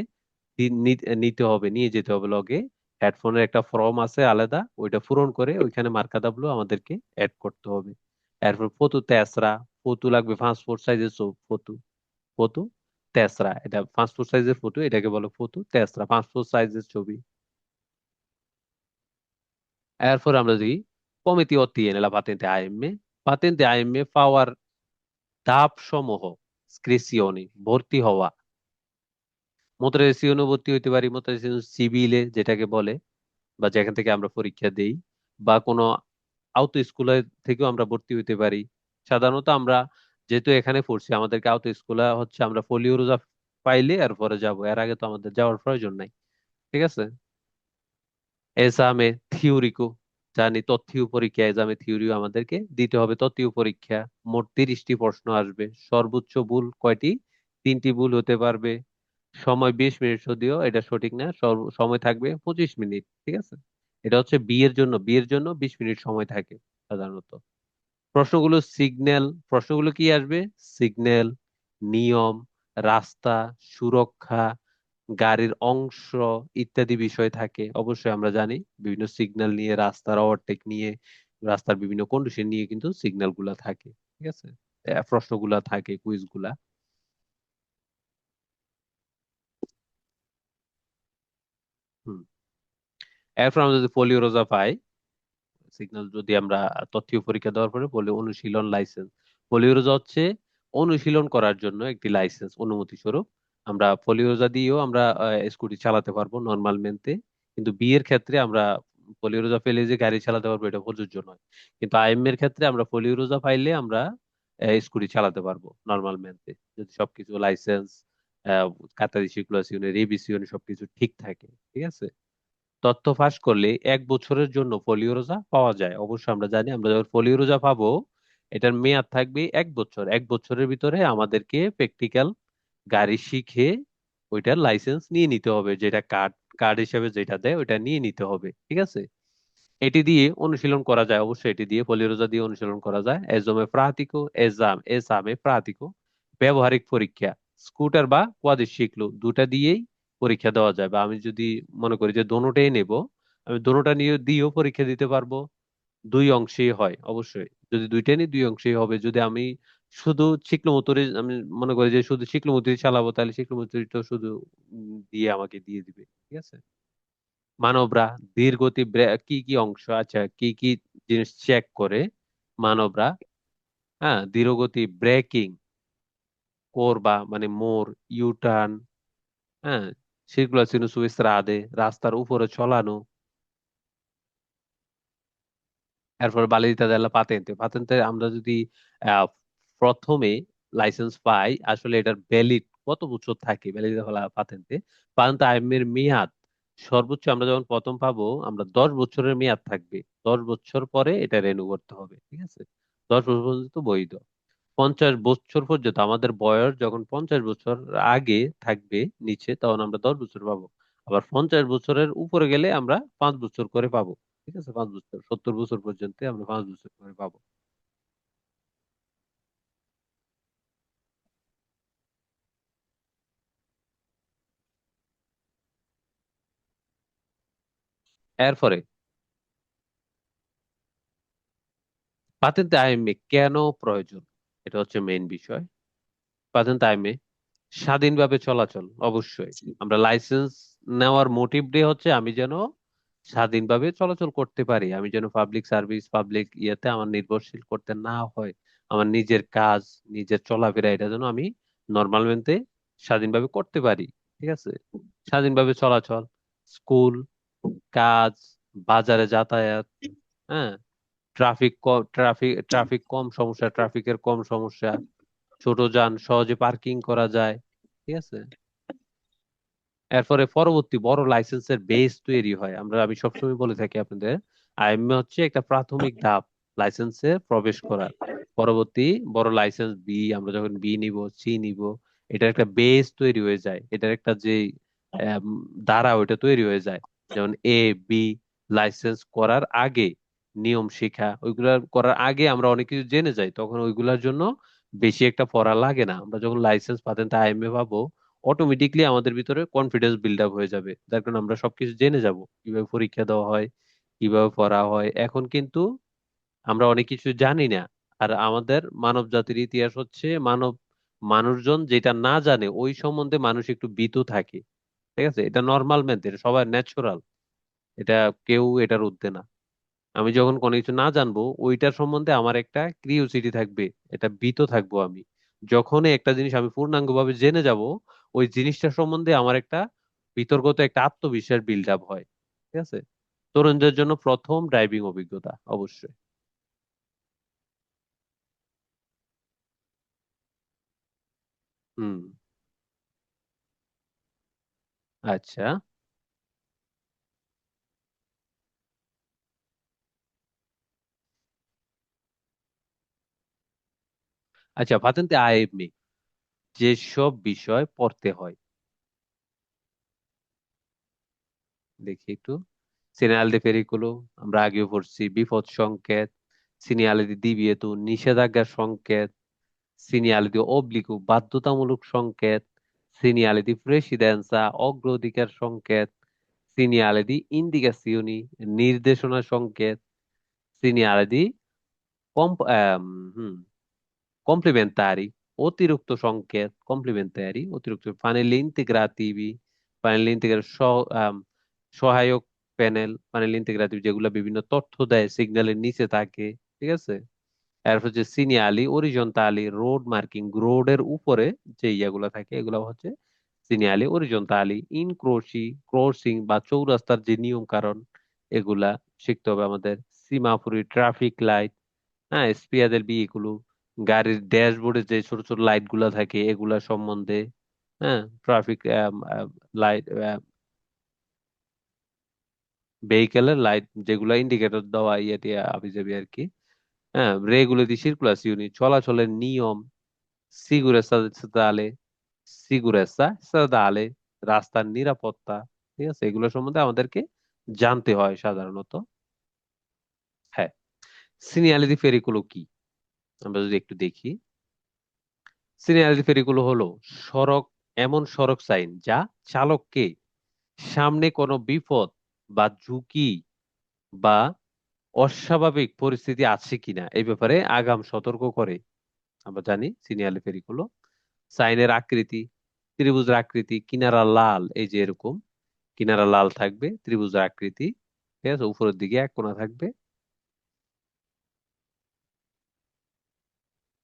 [SPEAKER 1] নিতে হবে, নিয়ে যেতে হবে লগে। হেডফোনের একটা ফর্ম আছে আলাদা, ওইটা পূরণ করে ওইখানে মার্কাদা ব্লু আমাদেরকে অ্যাড করতে হবে। এরপর ফটো তেসরা, ফটো লাগবে পাসপোর্ট সাইজের ফটো, ফটো তেসরা, এটা পাসপোর্ট সাইজের ফটো, এটাকে বলে ফটো তেসরা, পাসপোর্ট সাইজের ছবি। এরপর আমরা দেখি committee ottiene la patente AIM, patente AIM পাওয়ার ধাপ সমূহ: স্ক্রিসিওনি, ভর্তি হওয়া, মোটরেসিওনে ভর্তি হইতে পারি, মোটরেসিওনে সিভিলে যেটাকে বলে, বা যেখান থেকে আমরা পরীক্ষা দেই, বা কোনো আউটো স্কুলে থেকেও আমরা ভর্তি হইতে পারি। সাধারণত আমরা যেহেতু এখানে পড়ছি, আমাদেরকে আউটো স্কুলে হচ্ছে আমরা ফোলিও রোজা পাইলে এরপরে যাব, এর আগে তো আমাদের যাওয়ার প্রয়োজন নাই, ঠিক আছে। এক্সামে থিওরিকো, জানি তথ্যীয় পরীক্ষা, এক্সামে থিওরিও আমাদেরকে দিতে হবে, তথ্যীয় পরীক্ষা। মোট 30টি প্রশ্ন আসবে, সর্বোচ্চ ভুল কয়টি? 3টি ভুল হতে পারবে। সময় 20 মিনিট, যদিও এটা সঠিক না, সময় থাকবে 25 মিনিট, ঠিক আছে। এটা হচ্ছে বিয়ের জন্য, বিয়ের জন্য 20 মিনিট সময় থাকে সাধারণত। প্রশ্নগুলো কি আসবে? সিগন্যাল, নিয়ম, রাস্তা, সুরক্ষা, গাড়ির অংশ ইত্যাদি বিষয় থাকে। অবশ্যই আমরা জানি বিভিন্ন সিগন্যাল নিয়ে, রাস্তার ওভারটেক নিয়ে, রাস্তার বিভিন্ন কন্ডিশন নিয়ে কিন্তু সিগন্যাল গুলা থাকে, ঠিক আছে। প্রশ্নগুলা থাকে, কুইজ গুলা। হুম। এরপর আমরা যদি ফোলিও রোজা পাই, সিগন্যাল যদি আমরা তথ্য পরীক্ষা দেওয়ার পরে বলে অনুশীলন লাইসেন্স। পোলিওরোজা হচ্ছে অনুশীলন করার জন্য একটি লাইসেন্স, অনুমতি স্বরূপ। আমরা পোলিওরোজা দিয়েও আমরা স্কুটি চালাতে পারবো নর্মাল মেনতে, কিন্তু বিয়ের ক্ষেত্রে আমরা পোলিওরোজা পেলে যে গাড়ি চালাতে পারবো এটা প্রযোজ্য নয়। কিন্তু আইএম এর ক্ষেত্রে আমরা পোলিওরোজা পাইলে আমরা স্কুটি চালাতে পারবো নর্মাল মেনতে, যদি সবকিছু লাইসেন্স, কাতারি সিকুলাসিওন, রেভিসিওন সবকিছু ঠিক থাকে, ঠিক আছে। তথ্য ফাঁস করলে 1 বছরের জন্য ফোলিও রোজা পাওয়া যায়। অবশ্য আমরা জানি আমরা যখন ফোলিও রোজা পাবো, এটার মেয়াদ থাকবে 1 বছর। 1 বছরের ভিতরে আমাদেরকে প্র্যাকটিক্যাল গাড়ি শিখে ওইটার লাইসেন্স নিয়ে নিতে হবে, যেটা কার্ড, কার্ড হিসেবে যেটা দেয় ওইটা নিয়ে নিতে হবে, ঠিক আছে। এটি দিয়ে অনুশীলন করা যায়, অবশ্যই এটি দিয়ে ফোলিও রোজা দিয়ে অনুশীলন করা যায়। এজমে প্রাতিকো, এসামে প্রাতিকো, ব্যবহারিক পরীক্ষা, স্কুটার বা কোয়াদ শিখলো দুটা দিয়েই পরীক্ষা দেওয়া যায়। বা আমি যদি মনে করি যে দোনোটাই নেব, আমি দোনোটা নিয়ে দিয়েও পরীক্ষা দিতে পারবো। 2 অংশেই হয় অবশ্যই, যদি দুইটা নিই 2 অংশেই হবে। যদি আমি শুধু চিক্লোমোতরে, আমি মনে করি যে শুধু চিক্লোমোতরি চালাবো, তাহলে চিক্লোমোতরি তো শুধু দিয়ে আমাকে দিয়ে দিবে, ঠিক আছে। মানবরা ধীর গতি কি কি অংশ, আচ্ছা, কি কি জিনিস চেক করে মানবরা? হ্যাঁ, ধীর গতি ব্রেকিং, কোরবা মানে মোড়, ইউটার্ন, হ্যাঁ, সিরকুলাসিনো সুইসরাদে, রাস্তার উপরে চলানো। এরপর বালিদিতা দেলা পাতেন্তে, পাতেন্তে আমরা যদি আহ, প্রথমে লাইসেন্স পাই, আসলে এটার ভ্যালিড কত বছর থাকে? ভ্যালিদিতা হলা পাতেন্তে, পাতেন্তে আইনের মেয়াদ সর্বোচ্চ আমরা যখন প্রথম পাবো, আমরা 10 বছরের মেয়াদ থাকবে। 10 বছর পরে এটা রেনু করতে হবে, ঠিক আছে। 10 বছর পর্যন্ত বৈধ। 50 বছর পর্যন্ত আমাদের বয়স যখন 50 বছর আগে থাকবে নিচে, তখন আমরা 10 বছর পাবো। আবার 50 বছরের উপরে গেলে আমরা 5 বছর করে পাবো। ঠিক আছে, 5 বছর, 70 বছর পর্যন্ত আমরা 5 বছর করে পাবো। এরপরে পাতেন্তে আইএমএ কেন প্রয়োজন, এটা হচ্ছে মেইন বিষয়। পাতেন্তে আইএমএ স্বাধীনভাবে চলাচল, অবশ্যই আমরা লাইসেন্স নেওয়ার মোটিভটাই হচ্ছে আমি যেন স্বাধীনভাবে চলাচল করতে পারি, আমি যেন পাবলিক সার্ভিস, পাবলিক ইয়েতে আমার নির্ভরশীল করতে না হয়। আমার নিজের কাজ, নিজের চলাফেরা, এটা যেন আমি নর্মাল ওয়েতে স্বাধীনভাবে করতে পারি। ঠিক আছে, স্বাধীনভাবে চলাচল, স্কুল, কাজ, বাজারে যাতায়াত, হ্যাঁ, ট্রাফিক কম সমস্যা, ট্রাফিকের কম সমস্যা, ছোট যান সহজে পার্কিং করা যায়। ঠিক আছে, এরপরে পরবর্তী বড় লাইসেন্সের বেস তৈরি হয়। আমি সবসময় বলে থাকি আপনাদের, আইএমএ হচ্ছে একটা প্রাথমিক ধাপ লাইসেন্সে প্রবেশ করার। পরবর্তী বড় লাইসেন্স বি, আমরা যখন বি নিব, সি নিব, এটার একটা বেস তৈরি হয়ে যায়, এটার একটা যে আম, ধারা ওইটা তৈরি হয়ে যায়। যেমন এ, বি লাইসেন্স করার আগে নিয়ম শিখা, ওইগুলা করার আগে আমরা অনেক কিছু জেনে যাই, তখন ওইগুলার জন্য বেশি একটা পড়া লাগে না। আমরা যখন লাইসেন্স পাতেন্ট আইএমএ পাবো, অটোমেটিকলি আমাদের ভিতরে কনফিডেন্স বিল্ড আপ হয়ে যাবে, যার কারণে আমরা সবকিছু জেনে যাব, কিভাবে পরীক্ষা দেওয়া হয়, কিভাবে পড়া হয়। এখন কিন্তু আমরা অনেক কিছু জানি না। আর আমাদের মানব জাতির ইতিহাস হচ্ছে মানুষজন যেটা না জানে ওই সম্বন্ধে মানুষ একটু ভীতু থাকে। ঠিক আছে, এটা নর্মাল ম্যাথ, এটা সবার ন্যাচারাল, এটা কেউ এটার ঊর্ধ্বে না। আমি যখন কোনো কিছু না জানবো ওইটার সম্বন্ধে আমার একটা কিউরিওসিটি থাকবে, এটা ভীত থাকবো আমি। যখনই একটা জিনিস আমি পূর্ণাঙ্গভাবে জেনে যাব, ওই জিনিসটার সম্বন্ধে আমার একটা বিতর্কত একটা আত্মবিশ্বাস বিল্ড আপ হয়। ঠিক আছে, তরুণদের জন্য প্রথম ড্রাইভিং অভিজ্ঞতা অবশ্যই। হুম। আচ্ছা। আচ্ছা, পাতেন্তে আইএমএ যেসব বিষয় পড়তে হয়, দেখি একটু। সিনাল de pericolo আমরা আগেও পড়ছি, বিপদ সংকেত, সিনিয়ালে দি দিবিয়েতু নিষেধাজ্ঞার সংকেত, সিনিয়ালে দি অব্লিগু বাধ্যতামূলক সংকেত, সিনিয়ালে দি প্রেসিডেন্সা অগ্রাধিকার সংকেত, সিনিয়ালে দি ইন্ডিকাসিওনি নির্দেশনা সংকেত, সিনিয়ালে দি কম্প হুম কমপ্লিমেন্টারি অতিরিক্ত সংকেত, কমপ্লিমেন্টারি অতিরিক্ত, ফাইনালি ইন্টিগ্রাটিভি, ফাইনালি সহায়ক প্যানেল, ফাইনালি ইন্টিগ্রাটিভ যেগুলো বিভিন্ন তথ্য দেয় সিগন্যালের নিচে থাকে। ঠিক আছে, এরপর হচ্ছে সিনিয়ালি অরিজন্তালি রোড মার্কিং, রোডের উপরে যে ইয়াগুলো থাকে এগুলো হচ্ছে সিনিয়ালি অরিজন্তালি, ক্রসিং বা চৌরাস্তার যে নিয়ম কারণ, এগুলা শিখতে হবে আমাদের। সীমাফুরি ট্রাফিক লাইট, হ্যাঁ, স্পিয়াদের বিয়েগুলো, গাড়ির ড্যাশবোর্ডে যে ছোট ছোট লাইট গুলা থাকে এগুলা সম্বন্ধে, হ্যাঁ, ট্রাফিক লাইট, ভেহিকেলের লাইট যেগুলা ইন্ডিকেটর দেওয়া ইয়ে টিয়া আবি যাবি আর কি। হ্যাঁ, রেগুলো দি সার্কুলাসিওনি চলাচলের নিয়ম, সিগুরেসা স্তাদালে, সিগুরেসা স্তাদালে রাস্তার নিরাপত্তা। ঠিক আছে, এগুলো সম্বন্ধে আমাদেরকে জানতে হয় সাধারণত। হ্যাঁ, সিনিয়ালিটি ফেরিকুলো কি, আমরা যদি একটু দেখি। সিনিয়রিটি ফেরিগুলো হলো সড়ক এমন সড়ক সাইন যা চালককে সামনে কোনো বিপদ বা ঝুঁকি বা অস্বাভাবিক পরিস্থিতি আছে কিনা এই ব্যাপারে আগাম সতর্ক করে। আমরা জানি সিনিয়রিটি ফেরিগুলো সাইনের আকৃতি, ত্রিভুজের আকৃতি, কিনারা লাল, এই যে এরকম কিনারা লাল থাকবে, ত্রিভুজের আকৃতি। ঠিক আছে, উপরের দিকে এক কোণা থাকবে।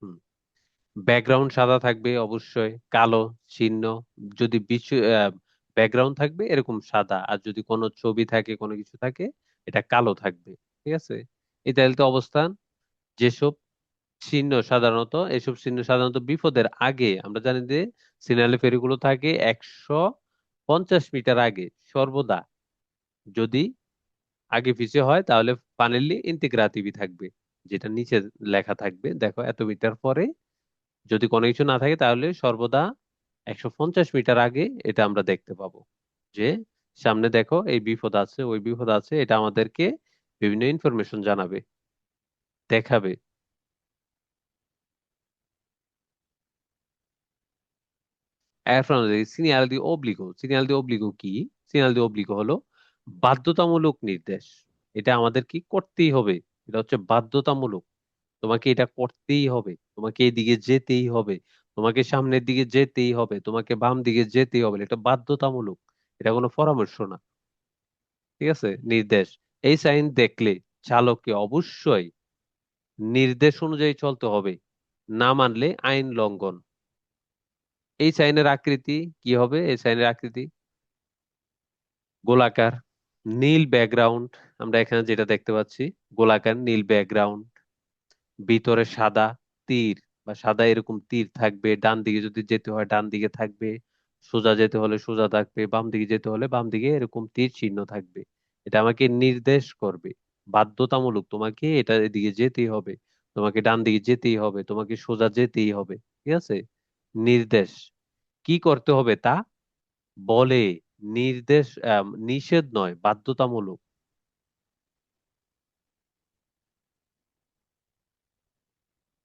[SPEAKER 1] হুম, ব্যাকগ্রাউন্ড সাদা থাকবে অবশ্যই, কালো চিহ্ন, যদি কিছু ব্যাকগ্রাউন্ড থাকবে এরকম সাদা, আর যদি কোনো ছবি থাকে কোনো কিছু থাকে এটা কালো থাকবে। ঠিক আছে, এই তালিকা অবস্থান, যেসব চিহ্ন সাধারণত, এসব চিহ্ন সাধারণত বিপদের আগে, আমরা জানি যে সিগন্যাল ফেরিগুলো থাকে 150 মিটার আগে সর্বদা। যদি আগে পিছিয়ে হয় তাহলে পানেলি ইন্টিগ্রাটিভি থাকবে, যেটা নিচে লেখা থাকবে, দেখো এত মিটার পরে যদি কোনো কিছু না থাকে তাহলে সর্বদা 150 মিটার আগে এটা আমরা দেখতে পাবো যে সামনে দেখো এই বিপদ আছে, ওই বিপদ আছে, এটা আমাদেরকে বিভিন্ন ইনফরমেশন জানাবে, দেখাবে। এখন সিনিয়াল দি অব্লিগো, সিনিয়াল দি অব্লিগো কি? সিনিয়াল দি অব্লিগো হলো বাধ্যতামূলক নির্দেশ। এটা আমাদের কি করতেই হবে, এটা হচ্ছে বাধ্যতামূলক। তোমাকে এটা করতেই হবে, তোমাকে এদিকে যেতেই হবে, তোমাকে সামনের দিকে যেতেই হবে, তোমাকে বাম দিকে যেতেই হবে, এটা বাধ্যতামূলক। এটা কোনো পরামর্শ না, ঠিক আছে, নির্দেশ। এই সাইন দেখলে চালককে অবশ্যই নির্দেশ অনুযায়ী চলতে হবে, না মানলে আইন লঙ্ঘন। এই সাইনের আকৃতি কি হবে? এই সাইনের আকৃতি গোলাকার, নীল ব্যাকগ্রাউন্ড। আমরা এখানে যেটা দেখতে পাচ্ছি, গোলাকার নীল ব্যাকগ্রাউন্ড, ভিতরে সাদা তীর বা সাদা এরকম তীর থাকবে। ডান দিকে যদি যেতে হয় ডান দিকে থাকবে, সোজা যেতে হলে সোজা থাকবে, বাম দিকে যেতে হলে বাম দিকে এরকম তীর চিহ্ন থাকবে। এটা আমাকে নির্দেশ করবে, বাধ্যতামূলক। তোমাকে এটা এদিকে যেতেই হবে, তোমাকে ডান দিকে যেতেই হবে, তোমাকে সোজা যেতেই হবে, ঠিক আছে। নির্দেশ কি করতে হবে তা বলে, নির্দেশ নিষেধ নয়, বাধ্যতামূলক।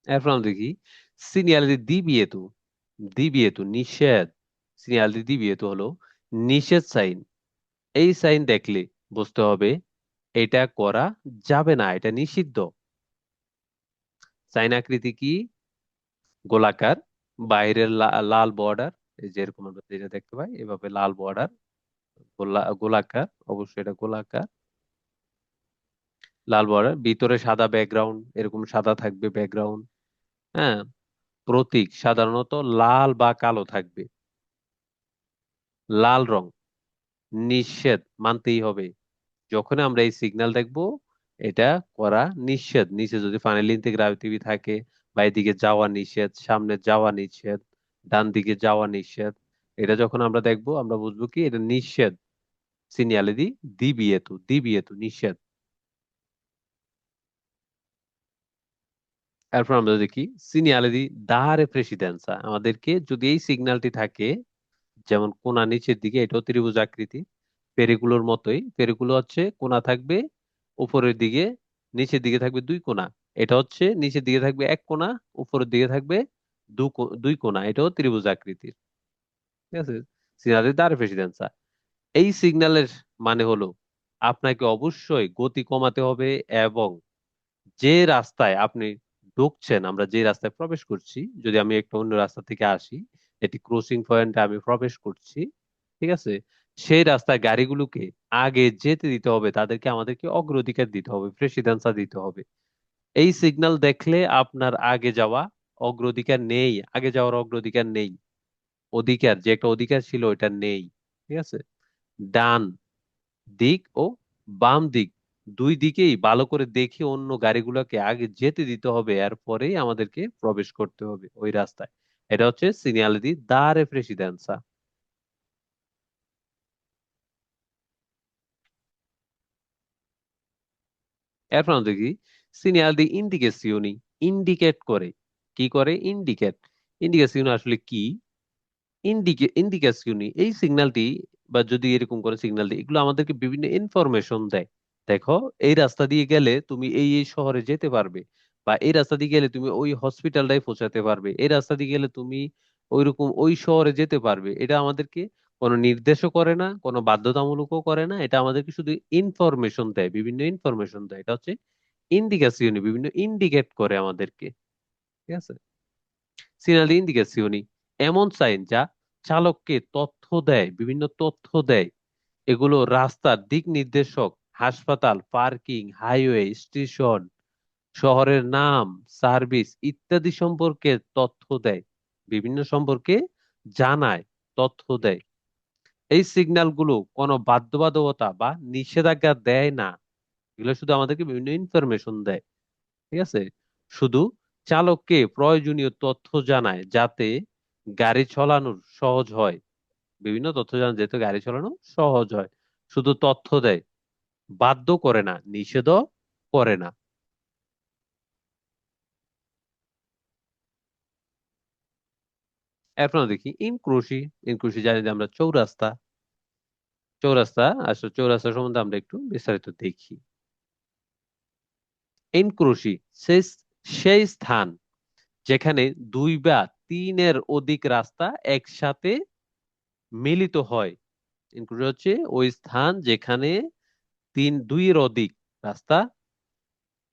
[SPEAKER 1] এরপর আমরা দেখি সিনিয়ালিটি দিবিয়েতু। দিবিয়েতু নিষেধ, সিনিয়ালিটি দিবিয়েতু হলো নিষেধ সাইন। এই সাইন দেখলে বুঝতে হবে এটা করা যাবে না, এটা নিষিদ্ধ। সাইন আকৃতি কি? গোলাকার, বাইরের লাল বর্ডার, এই যে এরকম আমরা যেটা দেখতে পাই এভাবে লাল বর্ডার, গোলাকার, অবশ্যই এটা গোলাকার, লাল বর্ডার, ভিতরে সাদা ব্যাকগ্রাউন্ড, এরকম সাদা থাকবে ব্যাকগ্রাউন্ড। হ্যাঁ, প্রতীক সাধারণত লাল বা কালো থাকবে। লাল রং, নিষেধ, মানতেই হবে। যখন আমরা এই সিগন্যাল দেখব এটা করা নিষেধ। নিচে যদি ফাইনাল ইন্টিগ্রাটিভি থাকে, বা এদিকে যাওয়া নিষেধ, সামনে যাওয়া নিষেধ, ডান দিকে যাওয়া নিষেধ, এটা যখন আমরা দেখব আমরা বুঝবো কি এটা নিষেধ। সিনিয়ালিটি দিবিয়েতু, দিবিয়েতু নিষেধ। এরপর আমরা দেখি সিনিয়ালিটি দারে প্রেসিডেন্সা। আমাদেরকে যদি এই সিগন্যালটি থাকে, যেমন কোণা নিচের দিকে, এটাও ত্রিভুজ আকৃতি, পেরিগুলোর মতোই। পেরিগুলো হচ্ছে কোণা থাকবে উপরের দিকে, নিচের দিকে থাকবে দুই কোণা। এটা হচ্ছে নিচের দিকে থাকবে এক কোণা, উপরের দিকে থাকবে দুই কোণা, এটাও ত্রিভুজ আকৃতির, ঠিক আছে। সিনারি দার প্রেসিডেন্সা, এই সিগন্যালের মানে হলো আপনাকে অবশ্যই গতি কমাতে হবে, এবং যে রাস্তায় আপনি ঢুকছেন, আমরা যে রাস্তায় প্রবেশ করছি, যদি আমি একটা অন্য রাস্তা থেকে আসি, এটি ক্রসিং পয়েন্টে আমি প্রবেশ করছি, ঠিক আছে, সেই রাস্তায় গাড়িগুলোকে আগে যেতে দিতে হবে, তাদেরকে আমাদেরকে অগ্রাধিকার দিতে হবে, প্রেসিডেন্সা দিতে হবে। এই সিগন্যাল দেখলে আপনার আগে যাওয়া অগ্রাধিকার নেই, আগে যাওয়ার অগ্রাধিকার নেই, অধিকার, যে একটা অধিকার ছিল ওটা নেই, ঠিক আছে। ডান দিক ও বাম দিক দুই দিকেই ভালো করে দেখে অন্য গাড়িগুলোকে আগে যেতে দিতে হবে, এরপরেই আমাদেরকে প্রবেশ করতে হবে ওই রাস্তায়। এটা হচ্ছে সিনিয়ালিটি দারে প্রেসিডেন্সা। এরপর আমরা দেখি সিনিয়ালিটি ইন্ডিকেসিওনি। ইন্ডিকেট করে, কি করে? ইন্ডিকেট। ইন্ডিকেসিওনি আসলে কি? ইন্ডিকেশন, এই সিগন্যালটি বা যদি এরকম করে সিগন্যাল দিই, এগুলো আমাদেরকে বিভিন্ন ইনফরমেশন দেয়। দেখো, এই রাস্তা দিয়ে গেলে তুমি এই এই শহরে যেতে পারবে, বা এই রাস্তা দিয়ে গেলে তুমি ওই হসপিটালটায় পৌঁছাতে পারবে, এই রাস্তা দিয়ে গেলে তুমি ওইরকম ওই শহরে যেতে পারবে। এটা আমাদেরকে কোনো নির্দেশও করে না, কোনো বাধ্যতামূলকও করে না, এটা আমাদেরকে শুধু ইনফরমেশন দেয়, বিভিন্ন ইনফরমেশন দেয়। এটা হচ্ছে ইন্ডিকেশন, বিভিন্ন ইন্ডিকেট করে আমাদেরকে, ঠিক আছে। সিগন্যাল ইন্ডিকেশনই এমন সাইন যা চালককে তথ্য দেয়, বিভিন্ন তথ্য দেয়। এগুলো রাস্তার দিক নির্দেশক, হাসপাতাল, পার্কিং, হাইওয়ে, স্টেশন, শহরের নাম, সার্ভিস ইত্যাদি সম্পর্কে তথ্য দেয়, বিভিন্ন সম্পর্কে জানায়, তথ্য দেয়। এই সিগন্যাল গুলো কোনো বাধ্যবাধকতা বা নিষেধাজ্ঞা দেয় না, এগুলো শুধু আমাদেরকে বিভিন্ন ইনফরমেশন দেয়, ঠিক আছে। শুধু চালককে প্রয়োজনীয় তথ্য জানায় যাতে গাড়ি চালানোর সহজ হয়, বিভিন্ন তথ্য জানায় যাতে গাড়ি চালানো সহজ হয়। শুধু তথ্য দেয়, বাধ্য করে না, নিষেধও করে না। এরপর আমরা দেখি ইনক্রুশি। ইনক্রুশি জানি যে আমরা চৌরাস্তা। চৌরাস্তা আসলে চৌরাস্তা সম্বন্ধে আমরা একটু বিস্তারিত দেখি। ইনক্রুশি সেই সেই স্থান যেখানে দুই বা তিনের অধিক রাস্তা একসাথে মিলিত হয়। ইনক্লুড হচ্ছে ওই স্থান যেখানে দুইয়ের অধিক রাস্তা,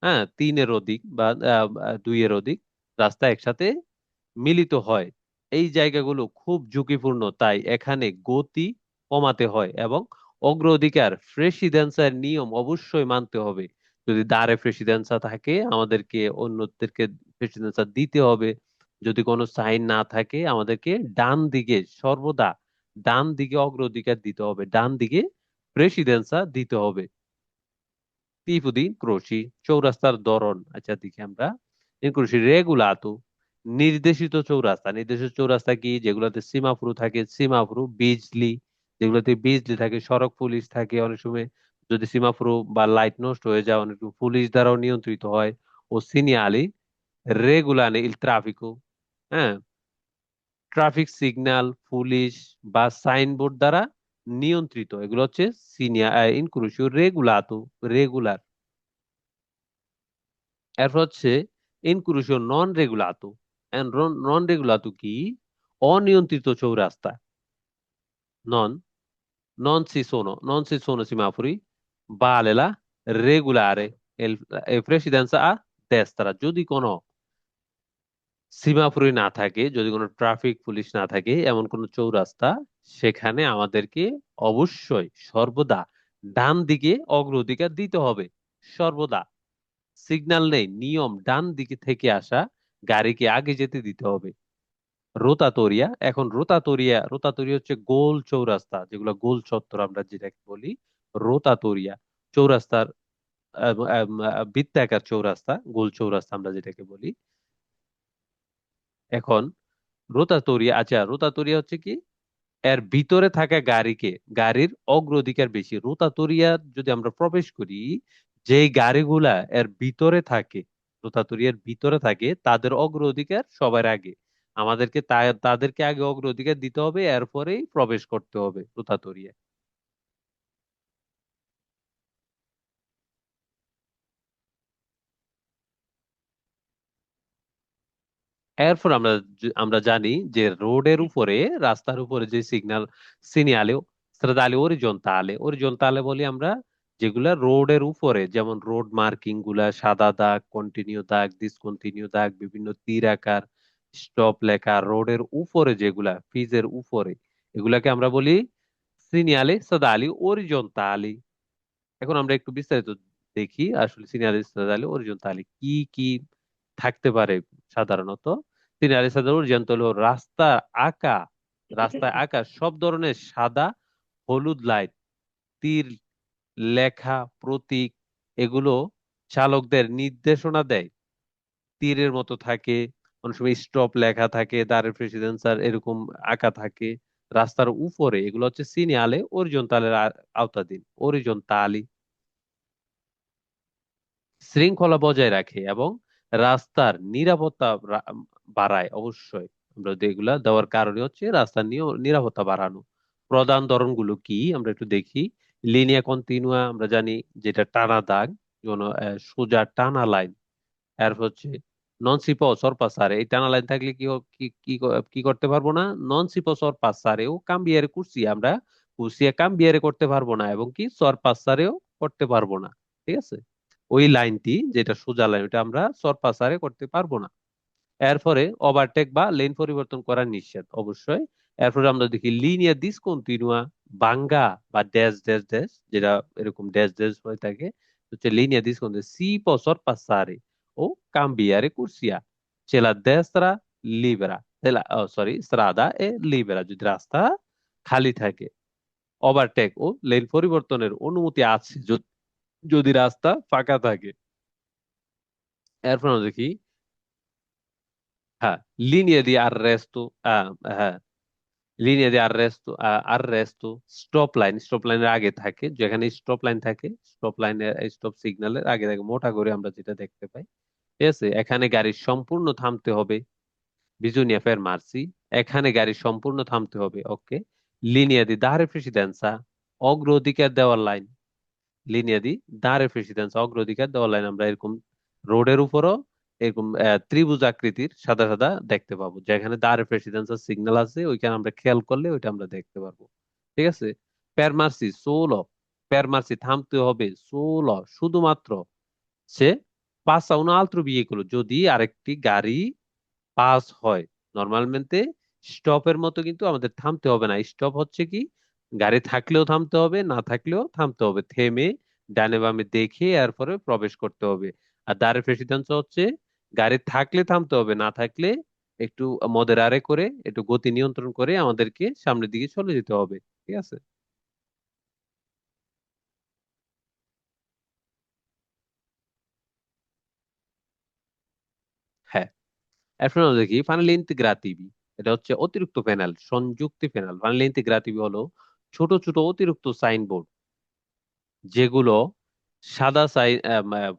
[SPEAKER 1] হ্যাঁ তিনের অধিক বা দুইয়ের অধিক রাস্তা একসাথে মিলিত হয়। এই জায়গাগুলো খুব ঝুঁকিপূর্ণ, তাই এখানে গতি কমাতে হয় এবং অগ্রাধিকার প্রেসিডেন্সের নিয়ম অবশ্যই মানতে হবে। যদি দ্বারে প্রেসিডেন্সা থাকে আমাদেরকে অন্যদেরকে প্রেসিডেন্সা দিতে হবে। যদি কোনো সাইন না থাকে আমাদেরকে ডান দিকে সর্বদা ডান দিকে অগ্রাধিকার দিতে হবে, ডান দিকে প্রেসিডেন্সা দিতে হবে। টিপুদি ক্রোশি চৌরাস্তার ধরন, আচ্ছা দেখি আমরা। ক্রোশি রেগুলাতো নির্দেশিত চৌরাস্তা। নির্দেশিত চৌরাস্তা কি? যেগুলোতে সীমাফুরু থাকে, সীমাফুরু বিজলি, যেগুলোতে বিজলি থাকে, সড়ক পুলিশ থাকে অনেক সময়। যদি সীমাফুরু বা লাইট নষ্ট হয়ে যায় অনেক সময় পুলিশ দ্বারাও নিয়ন্ত্রিত হয়। ও সিনিয়ালি রেগুলানে ইল ট্রাফিকো, হ্যাঁ ট্রাফিক সিগন্যাল পুলিশ বা সাইনবোর্ড দ্বারা নিয়ন্ত্রিত। এগুলো হচ্ছে সিনিয়া ইনক্লুসিভ রেগুলাতো, রেগুলার। এরপর হচ্ছে ইনক্লুসিভ নন রেগুলাতো। নন রেগুলাতো কি? অনিয়ন্ত্রিত চৌরাস্তা। নন non si sono semafori, vale la regolare presidenza a destra। যদি কোনো সীমাফুরি না থাকে, যদি কোনো ট্রাফিক পুলিশ না থাকে এমন কোনো চৌরাস্তা, সেখানে আমাদেরকে অবশ্যই সর্বদা ডান দিকে অগ্রাধিকার দিতে হবে। সর্বদা সিগন্যাল নেই, নিয়ম ডান দিকে থেকে আসা গাড়িকে আগে যেতে দিতে হবে। রোতাতরিয়া। এখন রোতাতরিয়া, রোতাতরিয়া হচ্ছে গোল চৌরাস্তা, যেগুলো গোল চত্বর আমরা যেটাকে বলি রোতাতরিয়া। চৌরাস্তার বৃত্তাকার চৌরাস্তা, গোল চৌরাস্তা আমরা যেটাকে বলি। এখন রোতাতরিয়া, আচ্ছা রোতাতরিয়া হচ্ছে কি? এর ভিতরে থাকা গাড়িকে, গাড়ির অগ্রাধিকার বেশি। রোতাতরিয়া যদি আমরা প্রবেশ করি, যেই গাড়িগুলা এর ভিতরে থাকে, রোতাতরিয়ার ভিতরে থাকে, তাদের অগ্রাধিকার সবার আগে। আমাদেরকে তাদেরকে আগে অগ্রাধিকার দিতে হবে, এরপরেই প্রবেশ করতে হবে রোতাতরিয়া। এরপর আমরা জানি যে রোডের উপরে, রাস্তার উপরে যে সিগন্যাল সিনিয়ালে স্ট্রাদালে অরিজন্তালে, অরিজন্তালে বলি আমরা যেগুলা রোডের উপরে, যেমন রোড মার্কিং গুলা সাদা দাগ, কন্টিনিউ দাগ, ডিসকন্টিনিউ দাগ, বিভিন্ন তীর আকার, স্টপ লেখা রোডের উপরে যেগুলা ফিজের উপরে, এগুলাকে আমরা বলি সিনিয়ালে স্ট্রাদালে অরিজন্তালি। এখন আমরা একটু বিস্তারিত দেখি আসলে সিনিয়ালে স্ট্রাদালে অরিজন্তালি কি কি থাকতে পারে সাধারণত। সিনিয়ালে স্ট্রাদালে অরিজন্তালি হলো আঁকা, রাস্তায় আঁকা সব ধরনের সাদা হলুদ লাইন, তীর, লেখা, প্রতীক, এগুলো চালকদের নির্দেশনা দেয়। তীরের মতো থাকে, অনেক সময় স্টপ লেখা থাকে, দ্বারের প্রেসিডেন্সার এরকম আঁকা থাকে রাস্তার উপরে। এগুলো হচ্ছে সিনিয়ালে অরিজন্তালের আওতাধীন। অরিজন্তালি শৃঙ্খলা বজায় রাখে এবং রাস্তার নিরাপত্তা বাড়ায়। অবশ্যই আমরা এগুলা দেওয়ার কারণে হচ্ছে রাস্তার নিরাপত্তা বাড়ানো। প্রধান ধরনগুলো কি আমরা একটু দেখি। লিনিয়া কন্টিনুয়া আমরা জানি, যেটা টানা দাগ, যেমন সোজা টানা লাইন। এরপর হচ্ছে নন সিপো সরপাসারে, এই টানা লাইন থাকলে কি করতে পারবো না? নন সিপো সরপাসারেও কাম্বিয়ারে কুর্সি, আমরা কুর্সিয়া কাম্বিয়ারে করতে পারবো না, এবং কি সরপাসারেও করতে পারবো না। ঠিক আছে, ওই লাইনটি যেটা সোজা লাইন ওটা আমরা সরপাসারে করতে পারবো না। এরপরে ওভারটেক বা লেন পরিবর্তন করা নিষেধ অবশ্যই। এরপরে আমরা দেখি লিনিয়া ডিসকন্টিনুয়া, বাঙ্গা বা ড্যাশ ড্যাশ ড্যাশ, যেটা এরকম ড্যাশ ড্যাশ হয়ে থাকে, হচ্ছে লিনিয়া ডিসকন্টিনুয়া সি পসর পাসারে ও কাম্বিয়ারে কুর্সিয়া চেলা দেস্ত্রা লিবেরা, সরি স্ত্রাদা এ লিবেরা, যদি রাস্তা খালি থাকে। ওভারটেক ও লেন পরিবর্তনের অনুমতি আছে যদি রাস্তা ফাঁকা থাকে। এরপর আমরা দেখি, হ্যাঁ লিনিয়া দি আররেস্টো, হ্যাঁ লিনিয়া দি আররেস্টো, আররেস্টো স্টপ লাইন, স্টপ লাইনের আগে থাকে, যেখানে স্টপ লাইন থাকে স্টপ লাইনের স্টপ সিগন্যালের আগে থাকে মোটা করে আমরা যেটা দেখতে পাই। ঠিক আছে, এখানে গাড়ি সম্পূর্ণ থামতে হবে। বিজুনিয়া ফের মার্সি, এখানে গাড়ি সম্পূর্ণ থামতে হবে। ওকে, লিনিয়া দি dare presidenza, অগ্রাধিকার দেওয়ার লাইন। লিনিয়া দি dare presidenza, অগ্রাধিকার দেওয়ার লাইন আমরা এরকম রোডের উপরও এরকম ত্রিভুজ আকৃতির সাদা সাদা দেখতে পাবো, যেখানে dare presidenza সিগন্যাল আছে ওইখানে আমরা খেয়াল করলে ওইটা আমরা দেখতে পারবো। ঠিক আছে। পেরমার্সি সোলো, পেরমার্সি থামতে হবে সোলো, শুধুমাত্র সে pass a un altro veicolo, যদি আরেকটি গাড়ি পাস হয়। নর্মালmente স্টপের মতো কিন্তু আমাদের থামতে হবে না। স্টপ হচ্ছে কি, গাড়ি থাকলেও থামতে হবে, না থাকলেও থামতে হবে, থেমে ডানে বামে দেখে এরপরে প্রবেশ করতে হবে। আর দাঁড়ের প্রেসিডেন্স হচ্ছে গাড়ি থাকলে থামতে হবে, না থাকলে একটু মদের করে একটু গতি নিয়ন্ত্রণ করে আমাদেরকে সামনের দিকে চলে যেতে হবে। ঠিক আছে। হ্যাঁ, এখন আমরা দেখি ফাইনাল ইন্টিগ্রাটিভি। এটা হচ্ছে অতিরিক্ত প্যানেল, সংযুক্তি প্যানেল। ফাইনাল ইন্টিগ্রাটিভি হলো ছোট ছোট অতিরিক্ত সাইনবোর্ড, যেগুলো সাদা সাইন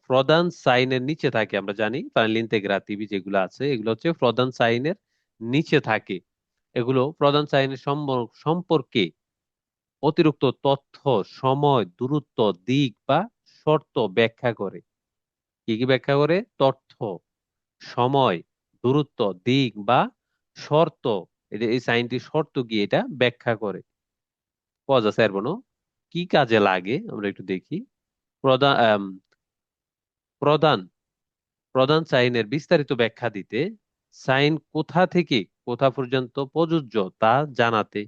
[SPEAKER 1] প্রধান সাইনের নিচে থাকে। আমরা জানি ফাইনাল ইন্টিগ্রাটিভি যেগুলো আছে এগুলো হচ্ছে প্রধান সাইনের নিচে থাকে। এগুলো প্রধান সাইনের সম্পর্কে অতিরিক্ত তথ্য, সময়, দূরত্ব, দিক বা শর্ত ব্যাখ্যা করে। কি কি ব্যাখ্যা করে? তথ্য, সময়, দূরত্ব, দিক বা শর্ত। এই সাইনটি শর্ত কি এটা ব্যাখ্যা করে। পজা স্যার বনো কি কাজে লাগে আমরা একটু দেখি। প্রধান প্রধান প্রধান সাইনের বিস্তারিত ব্যাখ্যা দিতে, সাইন কোথা থেকে কোথা পর্যন্ত প্রযোজ্য তা জানাতে,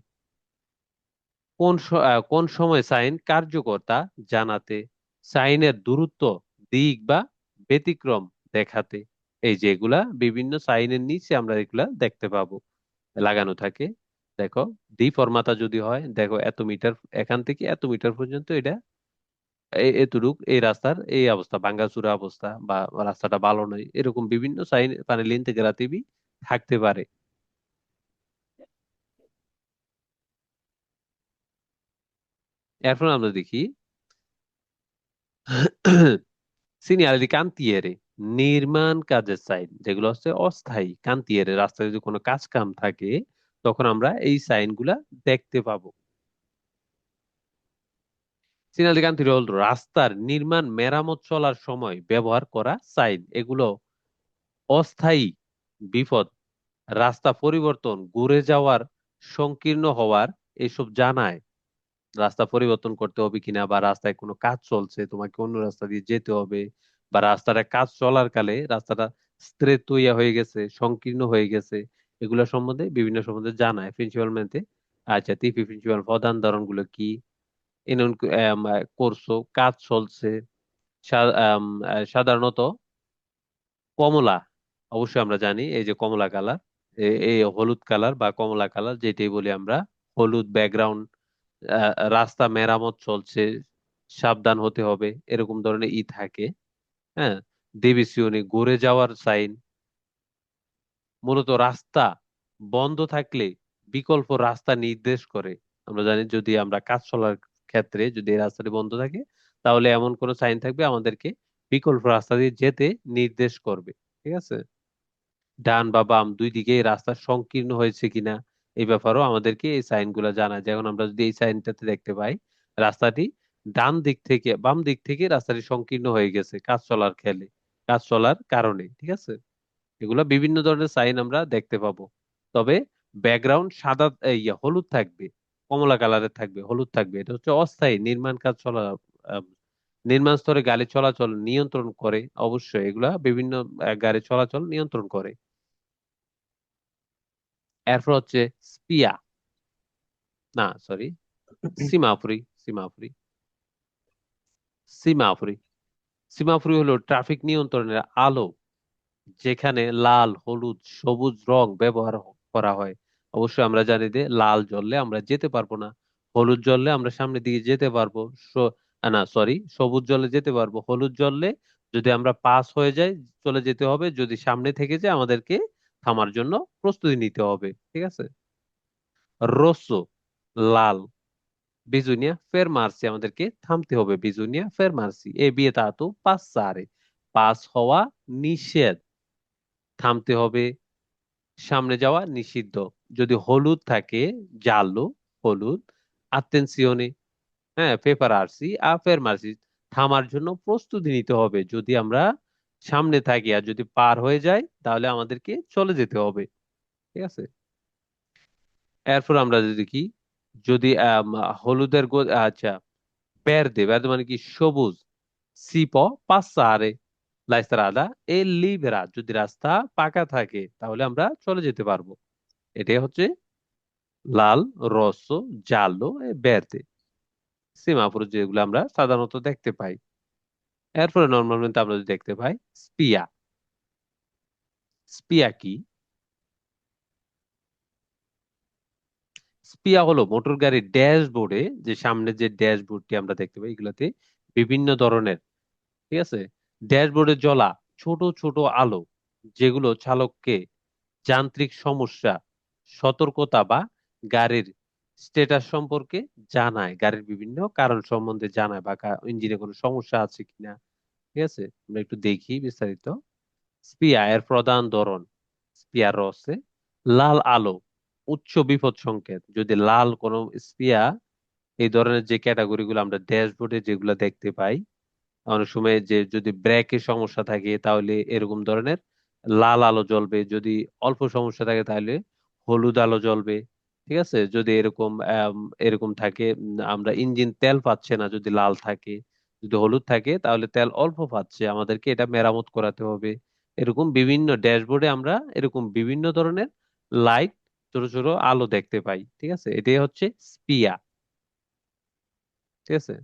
[SPEAKER 1] কোন সময় সাইন কার্যকর তা জানাতে, সাইনের দূরত্ব, দিক বা ব্যতিক্রম দেখাতে। এই যে এগুলা বিভিন্ন সাইনের নিচে আমরা এগুলা দেখতে পাবো লাগানো থাকে। দেখো দ্বি ফরমাতা যদি হয়, দেখো এত মিটার, এখান থেকে এত মিটার পর্যন্ত এটা এতটুক এই রাস্তার এই অবস্থা, ভাঙ্গাচুরা অবস্থা বা রাস্তাটা ভালো নয়, এরকম বিভিন্ন সাইন মানে লিন থেকে রাতিবি থাকতে পারে। এরপর আমরা দেখি সিনিয়ালিটি কান্তিয়েরে, নির্মাণ কাজের সাইন, যেগুলো হচ্ছে অস্থায়ী। কান্তিয়েরে রাস্তায় যদি কোনো কাজ কাম থাকে তখন আমরা এই সাইন গুলা দেখতে পাবো। সিনিয়ালিটি কান্তিয়েরে হল রাস্তার নির্মাণ মেরামত চলার সময় ব্যবহার করা সাইন। এগুলো অস্থায়ী বিপদ, রাস্তা পরিবর্তন, ঘুরে যাওয়ার, সংকীর্ণ হওয়ার এসব জানায়। রাস্তা পরিবর্তন করতে হবে কিনা, বা রাস্তায় কোনো কাজ চলছে তোমাকে অন্য রাস্তা দিয়ে যেতে হবে, বা রাস্তাটা কাজ চলার কালে রাস্তাটা স্ত্রেত হয়ে গেছে, সংকীর্ণ হয়ে গেছে, এগুলো সম্বন্ধে বিভিন্ন সম্বন্ধে জানায় প্রিন্সিপাল ম্যাথে। আচ্ছা, তিপি প্রিন্সিপাল প্রধান ধারণগুলো কি? ইনন করছো, কাজ চলছে। সাধারণত কমলা, অবশ্যই আমরা জানি এই যে কমলা কালার, এই হলুদ কালার বা কমলা কালার যেটাই বলি আমরা, হলুদ ব্যাকগ্রাউন্ড, রাস্তা মেরামত চলছে, সাবধান হতে হবে, এরকম ধরনের থাকে। হ্যাঁ, দেবিসিওনি ঘুরে যাওয়ার সাইন, মূলত রাস্তা বন্ধ থাকলে বিকল্প রাস্তা নির্দেশ করে। আমরা জানি যদি আমরা কাজ চলার ক্ষেত্রে যদি এই রাস্তাটি বন্ধ থাকে তাহলে এমন কোন সাইন থাকবে আমাদেরকে বিকল্প রাস্তা দিয়ে যেতে নির্দেশ করবে। ঠিক আছে। ডান বা বাম দুই দিকে এই রাস্তা সংকীর্ণ হয়েছে কিনা এই ব্যাপারেও আমাদেরকে এই সাইন গুলা জানায়। যেমন আমরা যদি এই সাইনটাতে দেখতে পাই রাস্তাটি ডান দিক থেকে বাম দিক থেকে রাস্তাটি সংকীর্ণ হয়ে গেছে কাজ চলার কারণে। ঠিক আছে। এগুলা বিভিন্ন ধরনের সাইন আমরা দেখতে পাবো। তবে ব্যাকগ্রাউন্ড সাদা হলুদ থাকবে, কমলা কালারের থাকবে, হলুদ থাকবে, এটা হচ্ছে অস্থায়ী নির্মাণ কাজ চলা, আহ, নির্মাণ স্তরে গাড়ি চলাচল নিয়ন্ত্রণ করে। অবশ্যই এগুলা বিভিন্ন গাড়ি চলাচল নিয়ন্ত্রণ করে। এরপর হচ্ছে স্পিয়া, না সরি, সিমাফুরি, সিমাফুরি, সিমাফুরি। সিমাফুরি হলো ট্রাফিক নিয়ন্ত্রণের আলো, যেখানে লাল, হলুদ, সবুজ রং ব্যবহার করা হয়। অবশ্যই আমরা জানি যে লাল জ্বললে আমরা যেতে পারবো না, হলুদ জ্বললে আমরা সামনের দিকে যেতে পারবো, না সরি, সবুজ জ্বললে যেতে পারবো, হলুদ জ্বললে যদি আমরা পাস হয়ে যাই চলে যেতে হবে, যদি সামনে থেকে যায় আমাদেরকে থামার জন্য প্রস্তুতি নিতে হবে। ঠিক আছে। রোসো লাল, বিজুনিয়া ফেরমার্সি, আমাদেরকে থামতে হবে, বিজুনিয়া ফেরমার্সি। এ বিয়ে তাতো পাস হওয়া নিষেধ, থামতে হবে, সামনে যাওয়া নিষিদ্ধ। যদি হলুদ থাকে, জালো, হলুদ, আত্তেনসিওনে, হ্যাঁ, প্রেপারার্সি আফেরমার্সি, থামার জন্য প্রস্তুতি নিতে হবে। যদি আমরা সামনে থাকি আর যদি পার হয়ে যায় তাহলে আমাদেরকে চলে যেতে হবে। ঠিক আছে। এরপর আমরা যদি কি, যদি হলুদের আচ্ছা, ভের্দে, ভের্দে মানে কি সবুজ, সিপ পাসারে লা স্ট্রাদা এ লিবেরা, যদি রাস্তা পাকা থাকে তাহলে আমরা চলে যেতে পারবো। এটাই হচ্ছে লাল, রসো, জালো, ভের্দে সিমাফোর, যেগুলো আমরা সাধারণত দেখতে পাই। এরপরে নর্মালmente আমরা যদি দেখতে পাই স্পিয়া। স্পিয়া কি? স্পিয়া হলো মোটর গাড়ির ড্যাশবোর্ডে, যে সামনে যে ড্যাশবোর্ডটি আমরা দেখতে পাই, এগুলোতে বিভিন্ন ধরনের, ঠিক আছে, ড্যাশবোর্ডে জ্বলা ছোট ছোট আলো, যেগুলো চালককে যান্ত্রিক সমস্যা, সতর্কতা বা গাড়ির স্ট্যাটাস সম্পর্কে জানায়, গাড়ির বিভিন্ন কারণ সম্বন্ধে জানায় বা ইঞ্জিনে কোনো সমস্যা আছে কিনা। ঠিক আছে, আমরা একটু দেখি বিস্তারিত। স্পিয়া এর প্রধান ধরন, স্পিয়া রসে লাল আলো, উচ্চ বিপদ সংকেত। যদি লাল কোনো স্পিয়া, এই ধরনের যে ক্যাটাগরি গুলো আমরা ড্যাশবোর্ডে যেগুলো দেখতে পাই, অনেক সময় যে যদি ব্রেকের সমস্যা থাকে তাহলে এরকম ধরনের লাল আলো জ্বলবে, যদি অল্প সমস্যা থাকে তাহলে হলুদ আলো জ্বলবে। ঠিক আছে, যদি এরকম এরকম থাকে, আমরা ইঞ্জিন তেল পাচ্ছে না, যদি লাল থাকে, যদি হলুদ থাকে তাহলে তেল অল্প পাচ্ছে, আমাদেরকে এটা মেরামত করাতে হবে। এরকম বিভিন্ন ড্যাশবোর্ডে আমরা এরকম বিভিন্ন ধরনের লাইট, ছোট ছোট আলো দেখতে পাই। ঠিক আছে, এটাই হচ্ছে স্পিয়া। ঠিক আছে।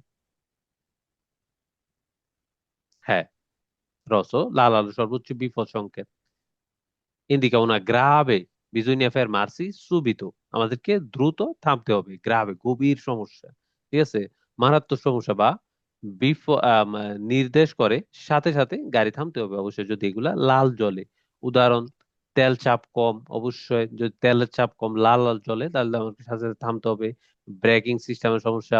[SPEAKER 1] হ্যাঁ, রসো লাল আলো সর্বোচ্চ বিপদ সংকেত। ইন্দিকা una grave, bisogna fermarsi subito, আমাদেরকে দ্রুত থামতে হবে। গ্রাভে গভীর সমস্যা, ঠিক আছে, মারাত্মক সমস্যা বা নির্দেশ করে সাথে সাথে গাড়ি থামতে হবে অবশ্যই, যদি এগুলা লাল জ্বলে। উদাহরণ, তেল চাপ কম, অবশ্যই যদি তেলের চাপ কম লাল লাল জ্বলে তাহলে আমাকে সাথে সাথে থামতে হবে। ব্রেকিং সিস্টেমের সমস্যা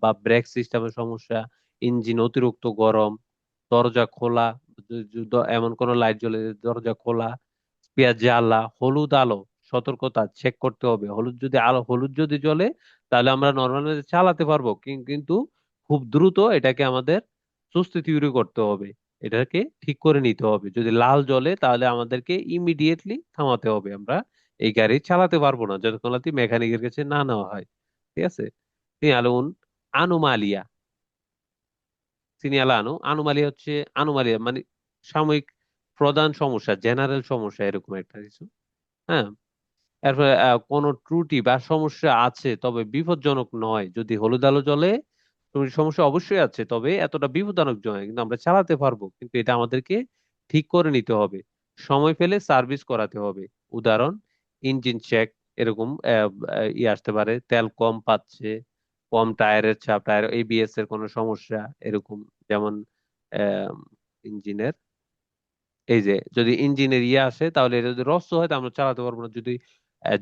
[SPEAKER 1] বা ব্রেক সিস্টেমের সমস্যা, ইঞ্জিন অতিরিক্ত গরম, দরজা খোলা, এমন কোন লাইট জ্বলে যে দরজা খোলা, পেঁয়াজ জ্বালা, হলুদ আলো, সতর্কতা, চেক করতে হবে। হলুদ যদি জ্বলে তাহলে আমরা নর্মালি চালাতে পারবো, কিন্তু খুব দ্রুত এটাকে আমাদের সুস্থ তৈরি করতে হবে, এটাকে ঠিক করে নিতে হবে। যদি লাল জ্বলে তাহলে আমাদেরকে ইমিডিয়েটলি থামাতে হবে, আমরা এই গাড়ি চালাতে পারবো না যতক্ষণ না মেকানিকের কাছে না নেওয়া হয়। ঠিক আছে। সিনালুন আনুমালিয়া, সিনিয়ালানো আনুমালিয়া হচ্ছে, আনুমালিয়া মানে সাময়িক প্রধান সমস্যা, জেনারেল সমস্যা, এরকম একটা কিছু। হ্যাঁ। এরপরে কোনো ত্রুটি বা সমস্যা আছে তবে বিপজ্জনক নয়। যদি হলুদ আলো জ্বলে, সমস্যা অবশ্যই আছে তবে এতটা বিপজ্জনক নয়, কিন্তু আমরা চালাতে পারবো, কিন্তু এটা আমাদেরকে ঠিক করে নিতে হবে, সময় পেলে সার্ভিস করাতে হবে। উদাহরণ, ইঞ্জিন চেক, এরকম আসতে পারে, তেল কম পাচ্ছে, কম টায়ারের চাপ, টায়ার এবিএস এর কোনো সমস্যা, এরকম। যেমন ইঞ্জিনের, এই যে যদি ইঞ্জিনের আসে তাহলে এটা যদি রস্ত হয় তাহলে আমরা চালাতে পারবো না, যদি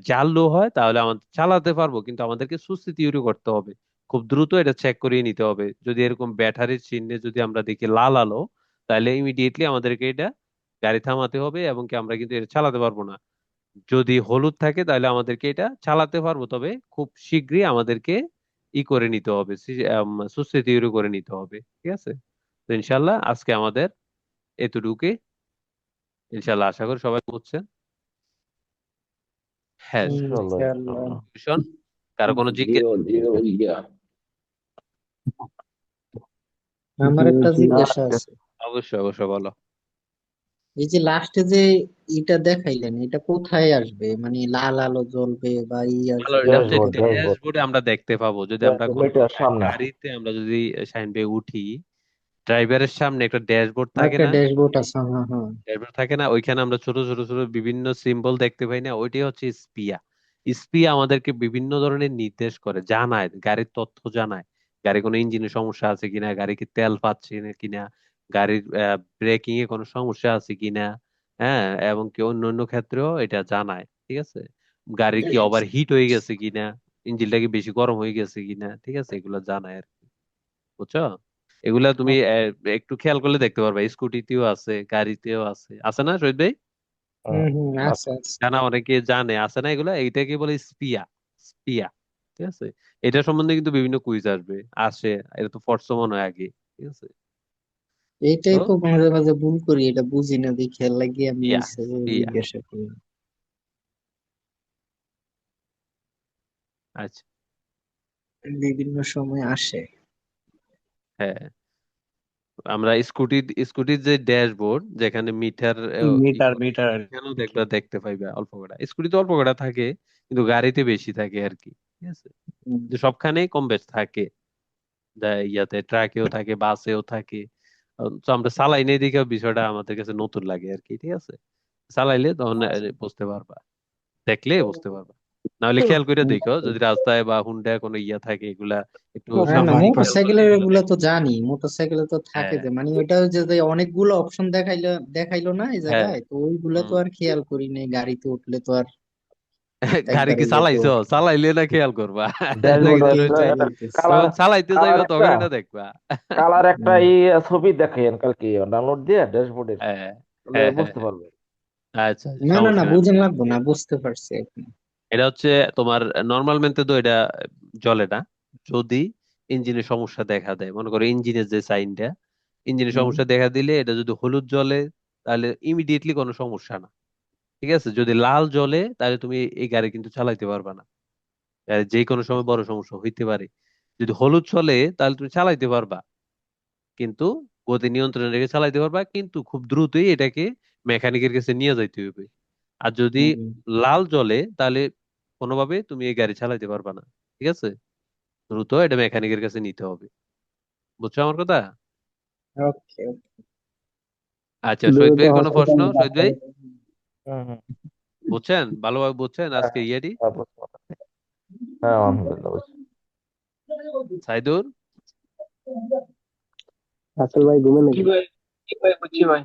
[SPEAKER 1] জাল হয় তাহলে আমাদের চালাতে পারবো, কিন্তু আমাদেরকে সুস্থ তৈরি করতে হবে, খুব দ্রুত এটা চেক করিয়ে নিতে হবে। যদি এরকম ব্যাটারির চিহ্নে যদি আমরা দেখি লাল আলো, তাহলে ইমিডিয়েটলি আমাদেরকে এটা গাড়ি থামাতে হবে, এবং কি আমরা কিন্তু এটা চালাতে পারবো না। যদি হলুদ থাকে তাহলে আমাদেরকে এটা চালাতে পারবো, তবে খুব শীঘ্রই আমাদেরকে করে নিতে হবে, সুস্থ তৈরি করে নিতে হবে। ঠিক আছে। তো ইনশাল্লাহ আজকে আমাদের এতটুকুই। ইনশাল্লাহ আশা করি সবাই বুঝছেন। হ্যাঁ,
[SPEAKER 3] ইনশাল্লাহ
[SPEAKER 4] ইনশাআল্লাহ।
[SPEAKER 3] ইনশাল্লাহ।
[SPEAKER 1] কনফিউশন, কারো কোনো
[SPEAKER 4] জিরো
[SPEAKER 1] জিজ্ঞেস?
[SPEAKER 4] জিরো ইয়া
[SPEAKER 2] আমার একটা জিজ্ঞাসা আছে।
[SPEAKER 1] অবশ্যই অবশ্যই, বলো।
[SPEAKER 2] এই যে লাস্টে যে এটা দেখাইলেন, এটা কোথায় আসবে? মানে লাল আলো জ্বলবে বা
[SPEAKER 1] ভালো,
[SPEAKER 2] আসবে,
[SPEAKER 1] এটা হচ্ছে
[SPEAKER 2] এটা
[SPEAKER 3] ড্যাশবোর্ড
[SPEAKER 2] কোথায়?
[SPEAKER 3] ড্যাশবোর্ড
[SPEAKER 1] ড্যাশবোর্ডে আমরা দেখতে পাবো, যদি আমরা কোনো
[SPEAKER 3] মিটার সামনে।
[SPEAKER 1] গাড়িতে আমরা যদি শাইন ভাই উঠি, ড্রাইভারের সামনে একটা ড্যাশবোর্ড থাকে
[SPEAKER 2] একটা
[SPEAKER 1] না?
[SPEAKER 2] ড্যাশবোর্ড আছে, হ্যাঁ হ্যাঁ।
[SPEAKER 1] ড্রাইভার থাকে না, ওইখানে আমরা ছোট ছোট ছোট বিভিন্ন সিম্বল দেখতে পাই না? ওইটাই হচ্ছে স্পিয়া। স্পিয়া আমাদেরকে বিভিন্ন ধরনের নির্দেশ করে, জানায়, গাড়ির তথ্য জানায়, গাড়ি কোনো ইঞ্জিনের সমস্যা আছে কিনা, গাড়ি কি তেল পাচ্ছে না কিনা, গাড়ির ব্রেকিং এ কোনো সমস্যা আছে কিনা। হ্যাঁ, এবং কি অন্য অন্য ক্ষেত্রেও এটা জানায়। ঠিক আছে, গাড়ির কি ওভার হিট হয়ে গেছে কিনা, ইঞ্জিনটা কি বেশি গরম হয়ে গেছে কিনা। ঠিক আছে, এগুলো জানায় আর কি। বুঝছো? এগুলা তুমি একটু খেয়াল করলে দেখতে পারবা, স্কুটিতেও আছে, গাড়িতেও আছে, আছে না শহীদ ভাই?
[SPEAKER 2] আছে আছে।
[SPEAKER 1] জানা অনেকে জানে, আছে না এগুলা, এইটাকে বলে স্পিয়া। স্পিয়া, ঠিক আছে। এটা সম্বন্ধে কিন্তু বিভিন্ন কুইজ আসবে, আসে। এটা তো পড়ছো মনে হয় আগে, ঠিক আছে।
[SPEAKER 2] এইটাই
[SPEAKER 1] তো
[SPEAKER 2] তো মাঝে মাঝে ভুল করি, এটা বুঝি না দেখে লাগিয়ে আমি
[SPEAKER 1] স্পিয়া,
[SPEAKER 2] ইচ্ছা করে
[SPEAKER 1] স্পিয়া।
[SPEAKER 2] জিজ্ঞাসা করি।
[SPEAKER 1] আচ্ছা।
[SPEAKER 2] বিভিন্ন সময় আসে।
[SPEAKER 1] হ্যাঁ, আমরা স্কুটির যে ড্যাশবোর্ড, যেখানে মিটার ই
[SPEAKER 3] মিটার
[SPEAKER 1] করে,
[SPEAKER 3] মিটার আর
[SPEAKER 1] এখানেও দেখবা, দেখতে পাইবা অল্প কটা। স্কুটিতে অল্প কটা থাকে, কিন্তু গাড়িতে বেশি থাকে আর কি, ঠিক আছে।
[SPEAKER 2] হুম,
[SPEAKER 1] যে সবখানেই কম বেশ থাকে, ইয়াতে ট্রাকেও থাকে, বাসেও থাকে। তো আমরা চালাই নেই দেখে বিষয়টা আমাদের কাছে নতুন লাগে আর কি, ঠিক আছে। চালাইলে তখন বুঝতে পারবা, দেখলে বুঝতে পারবা। না হলে খেয়াল করে দেখো,
[SPEAKER 2] বুঝছি।
[SPEAKER 1] যদি রাস্তায় বা হুন্ডায় কোনো ইয়া থাকে, এগুলা একটু
[SPEAKER 2] না না,
[SPEAKER 1] সামনে দিয়ে
[SPEAKER 2] মোটর
[SPEAKER 1] খেয়াল করলে
[SPEAKER 2] সাইকেলের
[SPEAKER 1] এগুলা
[SPEAKER 2] এগুলো
[SPEAKER 1] দেখতে
[SPEAKER 2] তো
[SPEAKER 1] পারবা।
[SPEAKER 2] জানি, মোটর সাইকেলে তো থাকে
[SPEAKER 1] হ্যাঁ,
[SPEAKER 2] যে মানে ওইটা যে অনেকগুলো অপশন দেখাইলো না এই
[SPEAKER 1] হ্যাঁ।
[SPEAKER 2] জায়গায়, তো ওইগুলা তো
[SPEAKER 1] হুম।
[SPEAKER 2] আর খেয়াল করি নাই, গাড়িতে উঠলে তো আর
[SPEAKER 1] গাড়ি
[SPEAKER 2] একবারে
[SPEAKER 1] কি
[SPEAKER 2] ইয়েতে
[SPEAKER 1] চালাইছো?
[SPEAKER 2] ওঠে।
[SPEAKER 1] চালাইলে না খেয়াল করবা? নাকি
[SPEAKER 5] ড্যাশবোর্ডে
[SPEAKER 1] যেন
[SPEAKER 2] এইটাই তো
[SPEAKER 1] হচ্ছে
[SPEAKER 5] একটা
[SPEAKER 2] বলতেছি।
[SPEAKER 5] কালার
[SPEAKER 1] যখন চালাইতে
[SPEAKER 5] কালার
[SPEAKER 1] যাইবা
[SPEAKER 5] একটা
[SPEAKER 1] তখন এটা দেখবা।
[SPEAKER 5] কালার একটা
[SPEAKER 2] হুম,
[SPEAKER 5] ছবি দেখেন কালকে ডাউনলোড দিয়ে ড্যাশবোর্ডের,
[SPEAKER 1] হ্যাঁ,
[SPEAKER 5] তাহলে
[SPEAKER 1] হ্যাঁ, হ্যাঁ,
[SPEAKER 5] বুঝতে
[SPEAKER 1] হ্যাঁ।
[SPEAKER 5] পারবেন।
[SPEAKER 1] আচ্ছা, আচ্ছা,
[SPEAKER 2] না না না,
[SPEAKER 1] সমস্যা নেই, আমি
[SPEAKER 2] বুঝেন লাগবো
[SPEAKER 1] দেখছি
[SPEAKER 2] না,
[SPEAKER 1] এটা।
[SPEAKER 2] বুঝতে পারছি এখন।
[SPEAKER 1] এটা হচ্ছে তোমার নর্মাল মেনতে তো এটা জ্বলে না, যদি ইঞ্জিনের সমস্যা দেখা দেয়। মনে করো ইঞ্জিনের যে সাইনটা, ইঞ্জিনের
[SPEAKER 2] হুম,
[SPEAKER 1] সমস্যা দেখা দিলে এটা যদি হলুদ জ্বলে, তাহলে ইমিডিয়েটলি কোনো সমস্যা না, ঠিক আছে। যদি লাল জ্বলে, তাহলে তুমি এই গাড়ি কিন্তু চালাইতে পারবা না। যে কোনো সময় বড় সমস্যা হইতে পারে। যদি হলুদ চলে, তাহলে তুমি চালাইতে পারবা, কিন্তু গতি নিয়ন্ত্রণে রেখে চালাইতে পারবা, কিন্তু খুব দ্রুতই এটাকে মেকানিকের কাছে নিয়ে যাইতে হবে। আর যদি
[SPEAKER 2] হুম,
[SPEAKER 1] লাল জ্বলে, তাহলে কোনোভাবে তুমি এই গাড়ি চালাইতে পারবা না, ঠিক আছে। দ্রুত এটা মেকানিকের কাছে নিতে হবে। বুঝছো আমার কথা?
[SPEAKER 2] ওকে।
[SPEAKER 1] আচ্ছা, শহীদ
[SPEAKER 3] দ্রুত
[SPEAKER 1] ভাই কোনো প্রশ্ন?
[SPEAKER 3] হসপিটালে
[SPEAKER 1] শহীদ ভাই
[SPEAKER 3] ডাক্তার।
[SPEAKER 5] হুম হুম।
[SPEAKER 1] বুঝছেন, ভালোভাবে বুঝছেন
[SPEAKER 5] হ্যাঁ
[SPEAKER 1] আজকে ইয়েটি?
[SPEAKER 5] হ্যাঁ, বুঝতে পারছি। হ্যাঁ আলহামদুলিল্লাহ বুঝছি।
[SPEAKER 1] সাইদুর,
[SPEAKER 3] আসল ভাই ঘুমে নাকি?
[SPEAKER 6] কি ভাই বুঝছি ভাই।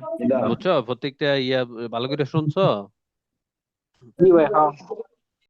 [SPEAKER 1] বুঝছো প্রত্যেকটা ইয়া ভালো করে শুনছো?
[SPEAKER 6] জি ভাই, হ্যাঁ।